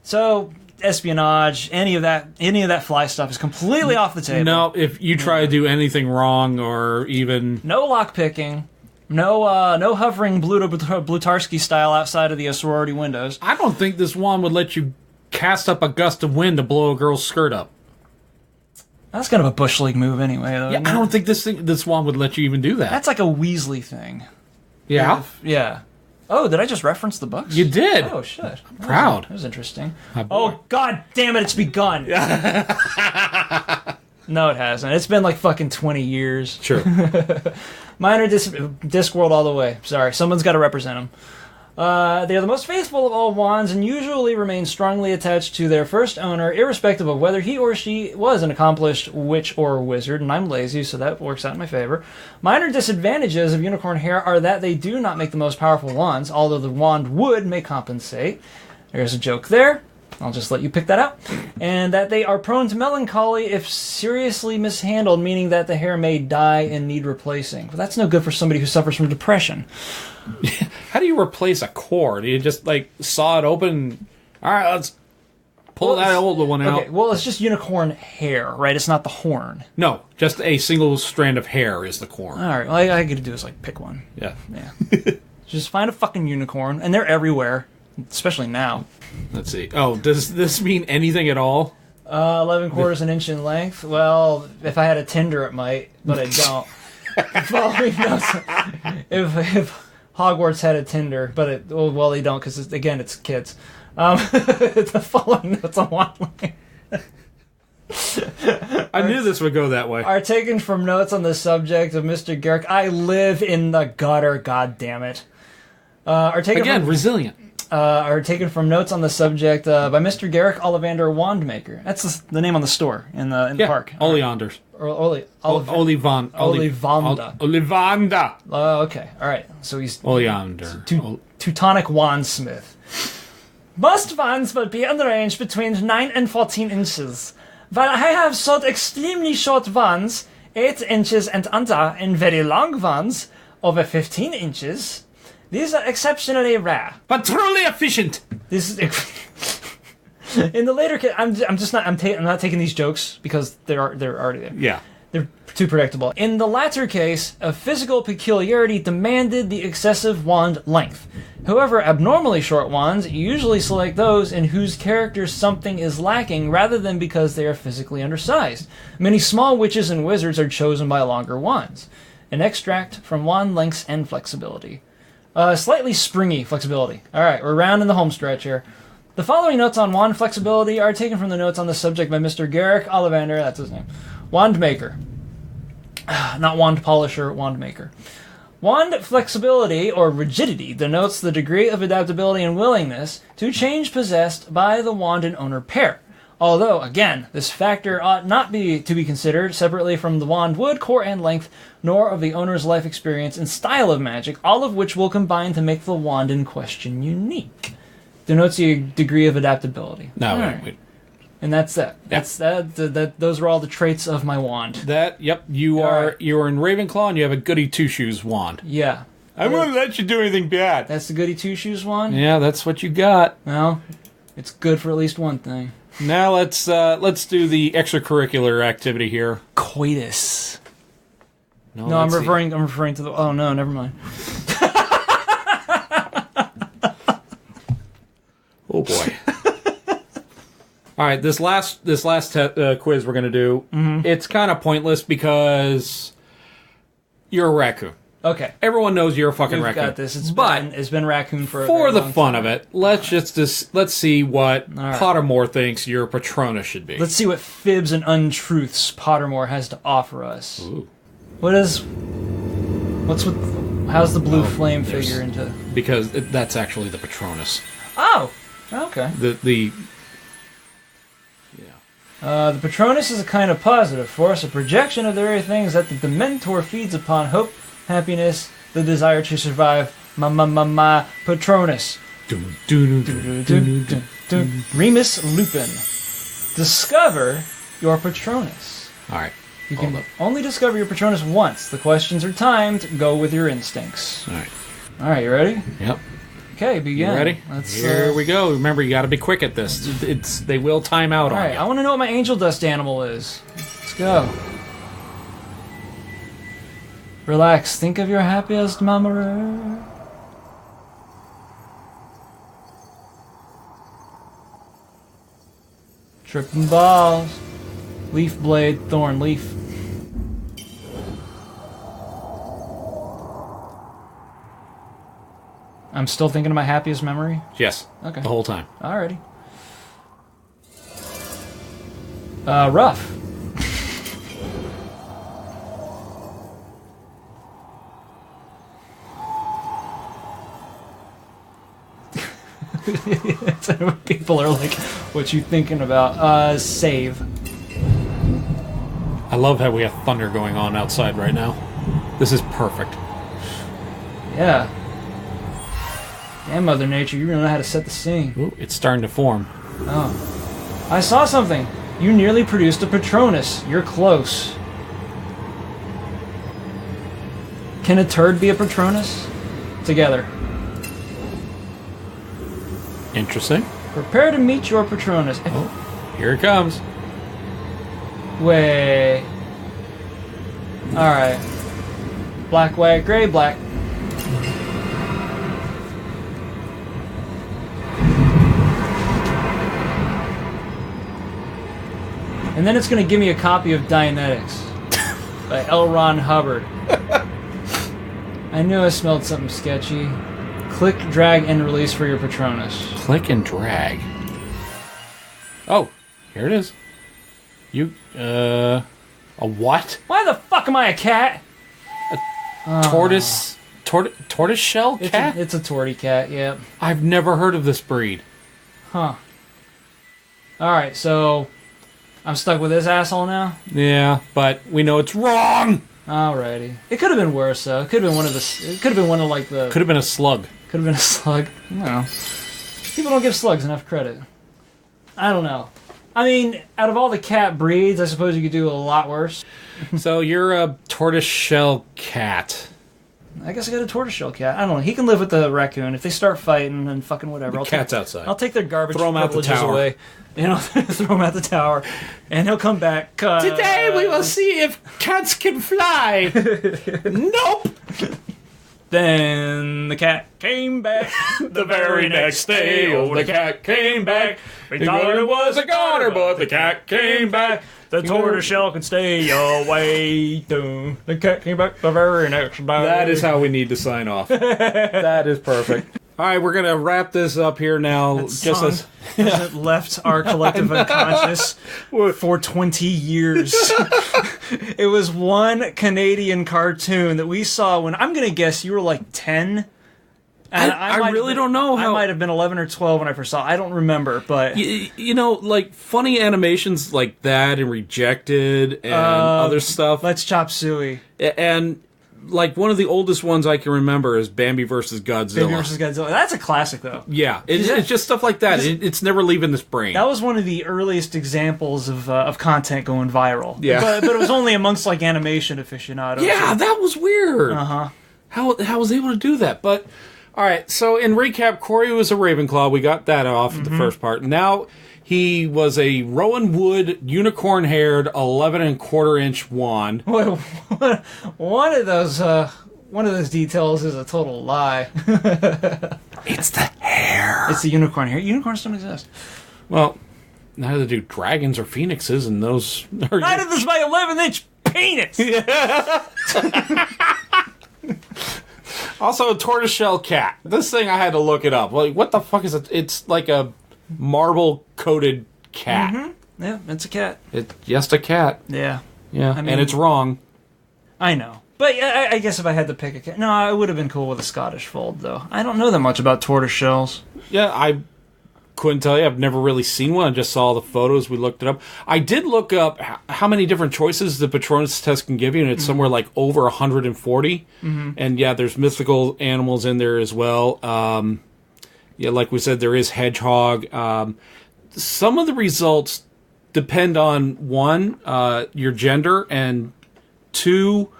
so espionage, any of that fly stuff is completely off the table. No, if you try to do anything wrong or even... No lock picking. No hovering Blutarsky style outside of the sorority windows. I don't think this wand would let you cast up a gust of wind to blow a girl's skirt up. That's kind of a Bush League move anyway, though. Yeah, I don't think this wand would let you even do that. That's like a Weasley thing. Yeah? Yeah. Oh, did I just reference the books? You did. Oh, shit. I'm proud. That was interesting. Oh, God damn it, it's begun. No, it hasn't. It's been like fucking 20 years. Sure. Mine are Discworld all the way. Sorry, someone's got to represent them. They are the most faithful of all wands and usually remain strongly attached to their first owner, irrespective of whether he or she was an accomplished witch or wizard, and I'm lazy, so that works out in my favor. Minor disadvantages of unicorn hair are that they do not make the most powerful wands, although the wand wood may compensate. There's a joke there. I'll just let you pick that out. And that they are prone to melancholy if seriously mishandled, meaning that the hair may die and need replacing. But that's no good for somebody who suffers from depression. How do you replace a core? Do you just, like, saw it open? All right, let's pull that old one out. Okay, well, it's just unicorn hair, right? It's not the horn. No, just a single strand of hair is the core. All right, all I got to do is, like, pick one. Yeah. Yeah. Just find a fucking unicorn, and they're everywhere, especially now. Let's see. Oh, does this mean anything at all? 11 quarters an inch in length. Well, if I had a Tinder, it might, but I don't. Following notes. If Hogwarts had a Tinder, but they don't, because again, it's kids. The following notes on one line I knew this would go that way. are taken from notes on the subject of Mr. Garrick. I live in the gutter, god damn it. Are taken resilient. Are taken from notes on the subject by Mr. Garrick Ollivander Wandmaker. That's the name on the store in the park. Oleanders. Olivanda. Olivanda. Okay, all right. So he's Oleander. Teutonic wandsmith. Most wands will be in the range between 9 and 14 inches. While I have sold extremely short wands, 8 inches and under, and very long wands, over 15 inches, these are exceptionally rare. But truly efficient. This is in the later case. I'm not taking these jokes because they're already there. Yeah. They're too predictable. In the latter case, a physical peculiarity demanded the excessive wand length. However, abnormally short wands usually select those in whose characters something is lacking rather than because they are physically undersized. Many small witches and wizards are chosen by longer wands. An extract from wand lengths and flexibility. Slightly springy flexibility. All right, we're round in the home stretch here. The following notes on wand flexibility are taken from the notes on the subject by Mr. Garrick Ollivander, that's his name. Wand maker. Not wand polisher, wand maker. Wand flexibility, or rigidity, denotes the degree of adaptability and willingness to change possessed by the wand and owner pair. Although, again, this factor ought not be to be considered separately from the wand wood, core, and length, nor of the owner's life experience and style of magic, all of which will combine to make the wand in question unique. Denotes a degree of adaptability. No, Right. wait. And that's it. That's that. Those are all the traits of my wand. You All are right. you are in Ravenclaw and you have a goody two shoes wand. Yeah. I won't let you do anything bad. That's the goody two shoes wand? Yeah, that's what you got. Well, it's good for at least one thing. Now let's do the extracurricular activity here. Coitus. No, let's see. I'm referring to the. Oh no, never mind. Oh boy. All right, this last quiz we're gonna do. It's kind of pointless because you're a raccoon. Okay. Everyone knows you're a fucking We've raccoon. got this. It's but been raccoon for a for very the long fun time. of it, let's see what right. Pottermore thinks your Patronus should be. Let's see what fibs and untruths Pottermore has to offer us. Ooh. How's the blue flame there's- figure into? Because that's actually the Patronus. Oh, okay. The The Patronus is a kind of positive force, a projection of the very things that the Dementor feeds upon: hope, happiness, the desire to survive. My Patronus. Remus Lupin. Discover your Patronus. All right. You Hold can up. only discover your Patronus once. The questions are timed. Go with your instincts. All right. All right, you ready? Yep. Okay, begin. You ready? Here we go. Remember, you got to be quick at this. They will time out All on right, you. I want to know what my angel dust animal is. Let's go. Relax. Think of your happiest memory. Tripping balls. Leaf blade, thorn leaf. I'm still thinking of my happiest memory. Yes. Okay. The whole time. Alrighty. Rough. People are like, what you thinking about? Save. I love how we have thunder going on outside right now. This is perfect. Yeah. Damn, Mother Nature, you really know how to set the scene. Ooh, it's starting to form. Oh. I saw something. You nearly produced a Patronus. You're close. Can a turd be a Patronus? Together. Interesting. Prepare to meet your Patronus. Oh, here it comes. Way. Alright. Black, white, gray, black. And then it's going to give me a copy of Dianetics by L. Ron Hubbard. I knew I smelled something sketchy. Click, drag, and release for your Patronus. Click and drag. Oh, here it is. A what? Why the fuck am I a cat? Tortoise shell cat? It's a torty cat, yeah. I've never heard of this breed. Huh. Alright, so I'm stuck with this asshole now? Yeah, but we know it's wrong. Alrighty. It could have been worse though. It could have been Could have been a slug. Could have been a slug. No. People don't give slugs enough credit. I don't know. I mean, out of all the cat breeds, I suppose you could do a lot worse. So you're a tortoiseshell cat. I guess I got a tortoiseshell cat. I don't know. He can live with the raccoon. If they start fighting and fucking whatever, Cat's outside. I'll take their garbage Throw him out the privileges tower. away. You know, throw him out the tower, and he'll come back. Today we will see if cats can fly. Nope. Then the cat came back the very next day. Oh, the cat came back. We thought it was a goner, but the cat came back. The tortoiseshell can stay away. The cat came back the very next day. That is how we need to sign off. That is perfect. All right, we're gonna wrap this up here now. Just as It left our collective unconscious for 20 years. It was one Canadian cartoon that we saw when, I'm going to guess you were like 10. And I really don't know how... I might have been 11 or 12 when I first saw it. I don't remember, but... You know, like, funny animations like that and Rejected and other stuff. Let's Chop Suey. And, like, one of the oldest ones I can remember is Bambi vs. Godzilla. Bambi vs. Godzilla. That's a classic, though. Yeah, it's just stuff like that. It's never leaving this brain. That was one of the earliest examples of content going viral. Yeah. But it was only amongst, like, animation aficionados. Yeah, that was weird. Uh-huh. How was he able to do that? But... All right, so in recap, Corey was a Ravenclaw. We got that off the first part. Now he was a Rowan Wood, unicorn-haired, 11-1/4-inch wand. Wait, one of those details is a total lie. It's the hair. It's the unicorn hair. Unicorns don't exist. Well, neither do dragons or phoenixes, and those are... Neither does my 11-inch penis! Also, a tortoiseshell cat. This thing, I had to look it up. Like, what the fuck is it? It's like a marble-coated cat. Mm-hmm. Yeah, it's a cat. It's just a cat. Yeah. Yeah, I mean, and it's wrong. I know. But I guess if I had to pick a cat... No, I would have been cool with a Scottish fold, though. I don't know that much about tortoiseshells. Yeah, I couldn't tell you. I've never really seen one. I just saw the photos. We looked it up. I did look up how many different choices the Patronus test can give you, and it's somewhere like over 140. Mm-hmm. And yeah, there's mythical animals in there as well. Yeah, like we said, there is hedgehog. Some of the results depend on, one, your gender, and two,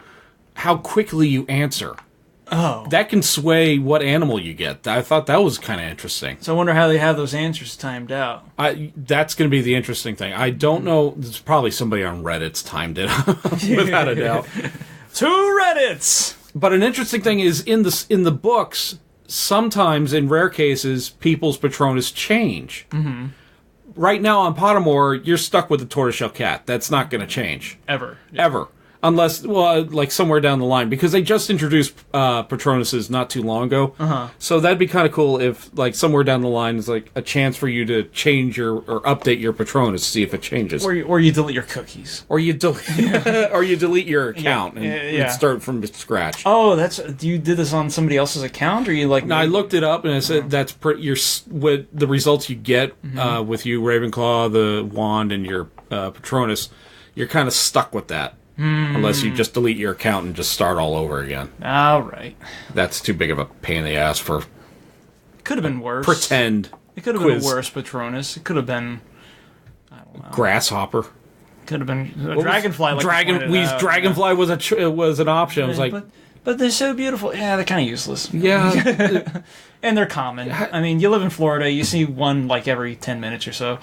how quickly you answer. Oh. That can sway what animal you get. I thought that was kind of interesting. So I wonder how they have those answers timed out. That's going to be the interesting thing. I don't know. There's probably somebody on Reddit's timed it, without a doubt. 2 Reddits! But an interesting thing is, in the books, sometimes, in rare cases, people's Patronus change. Mm-hmm. Right now on Pottermore, you're stuck with the tortoiseshell cat. That's not going to change. Ever. Ever. Unless, well, like somewhere down the line, because they just introduced Patronuses not too long ago. Uh-huh. So that'd be kind of cool if, like, somewhere down the line is like a chance for you to change or update your Patronus to see if it changes, or you delete your cookies, or you delete your account and start from scratch. Oh, you did this on somebody else's account, or you like? No, I looked it up and I said that's with the results you get with you Ravenclaw, the wand, and your Patronus. You're kind of stuck with that. Unless you just delete your account and just start all over again. All right. That's too big of a pain in the ass for... Could have been worse. Pretend It could have been a worse Patronus. It could have been... I don't know. Grasshopper. Could have been... Dragonfly. Dragonfly was an option. I was like... But they're so beautiful. Yeah, they're kind of useless. Yeah. And they're common. I mean, you live in Florida, you see one like every 10 minutes or so.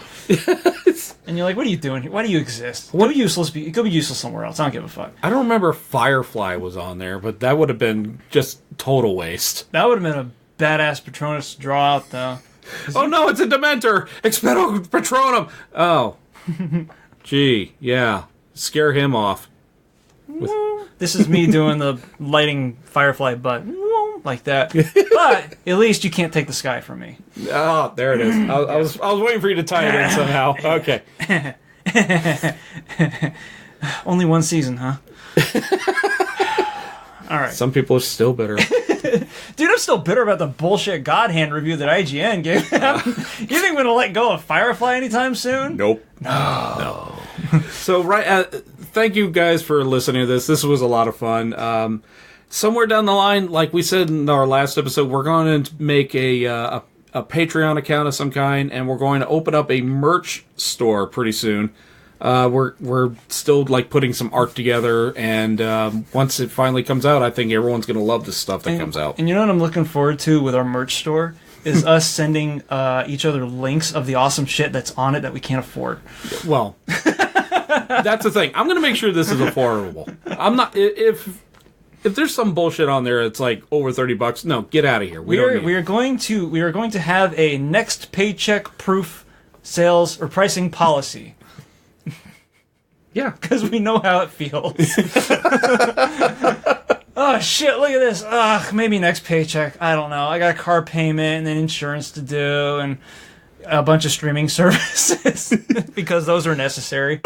And you're like, what are you doing here? Why do you exist? Go be useless somewhere else. I don't give a fuck. I don't remember if Firefly was on there, but that would have been just total waste. That would have been a badass Patronus to draw out, though. Oh no, it's a Dementor! Expecto Patronum! Oh. Gee, yeah. Scare him off. This is me doing the lighting Firefly butt. Like that. But at least you can't take the sky from me. Oh, there it is. I was waiting for you to tie it in somehow. Okay. Only one season, huh? All right. Some people are still bitter. Dude, I'm still bitter about the bullshit God Hand review that IGN gave. You think we're going to let go of Firefly anytime soon? Nope. No. So, thank you guys for listening to this. This was a lot of fun. Somewhere down the line, like we said in our last episode, we're going to make a Patreon account of some kind, and we're going to open up a merch store pretty soon. We're still like putting some art together, and once it finally comes out, I think everyone's going to love the stuff that comes out. And you know what I'm looking forward to with our merch store? Is us sending each other links of the awesome shit that's on it that we can't afford. Well, that's the thing. I'm going to make sure this is affordable. I'm not... If there's some bullshit on there, it's like over $30. No, get out of here. We are going to have a next paycheck proof sales or pricing policy. Yeah, because we know how it feels. Oh shit! Look at this. Maybe next paycheck. I don't know. I got a car payment and then insurance to do and a bunch of streaming services because those are necessary.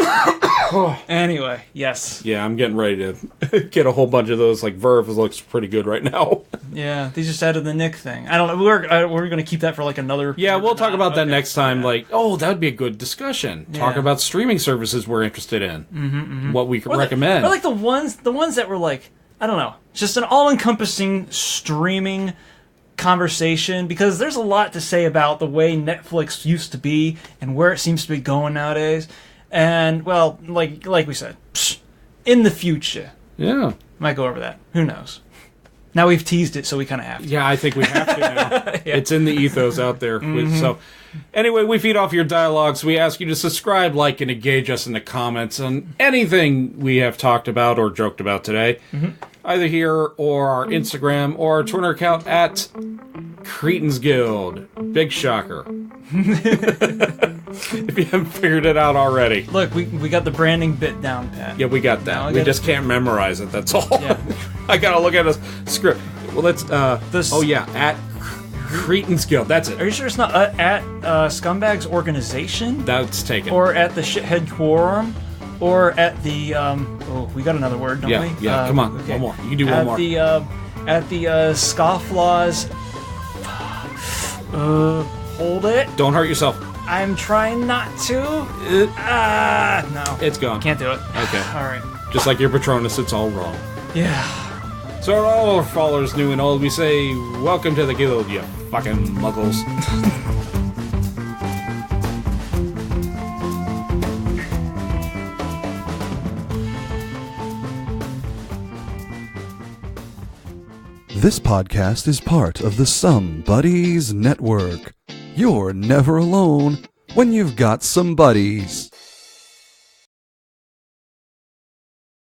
Anyway, yes. Yeah, I'm getting ready to get a whole bunch of those. Like Verve looks pretty good right now. Yeah, they just added the Nick thing. I don't know. We're going to keep that for like another. Yeah, we'll talk about that Okay. next time. Yeah. Like, oh, that would be a good discussion. Talk Yeah. about streaming services we're interested in. What we could recommend. Or like the ones that were like, I don't know, just an all-encompassing streaming conversation, because there's a lot to say about the way Netflix used to be and where it seems to be going nowadays. And well, like we said, in the future, Yeah. might go over that. Who knows? Now we've teased it, so we kind of have to. Yeah, I think we have to now. It's in the ethos out there. So, anyway, we feed off your dialogues. We ask you to subscribe, like, and engage us in the comments on anything we have talked about or joked about today. Either here or our Instagram or our Twitter account at Cretans Guild. Big shocker. If you haven't figured it out already. Look, we got the branding bit down, Pat. Yeah, we got that. I We got just can't memorize it, that's all. Yeah. I gotta look at a script. Well, let's, at Cretans Guild. That's it. Are you sure it's not at Scumbags Organization? That's taken. Or at the Shithead Quorum? Or at the, we got another word, don't we? Yeah, come on. Okay. One more. You can do one more. At the Scofflaws. Hold it. Don't hurt yourself. I'm trying not to. No. It's gone. Can't do it. Okay. All right. Just like your Patronus, it's all wrong. Yeah. So to all our followers, new and old, we say, welcome to the guild, you fucking muggles. This podcast is part of the Some Buddies Network. You're never alone when you've got some buddies.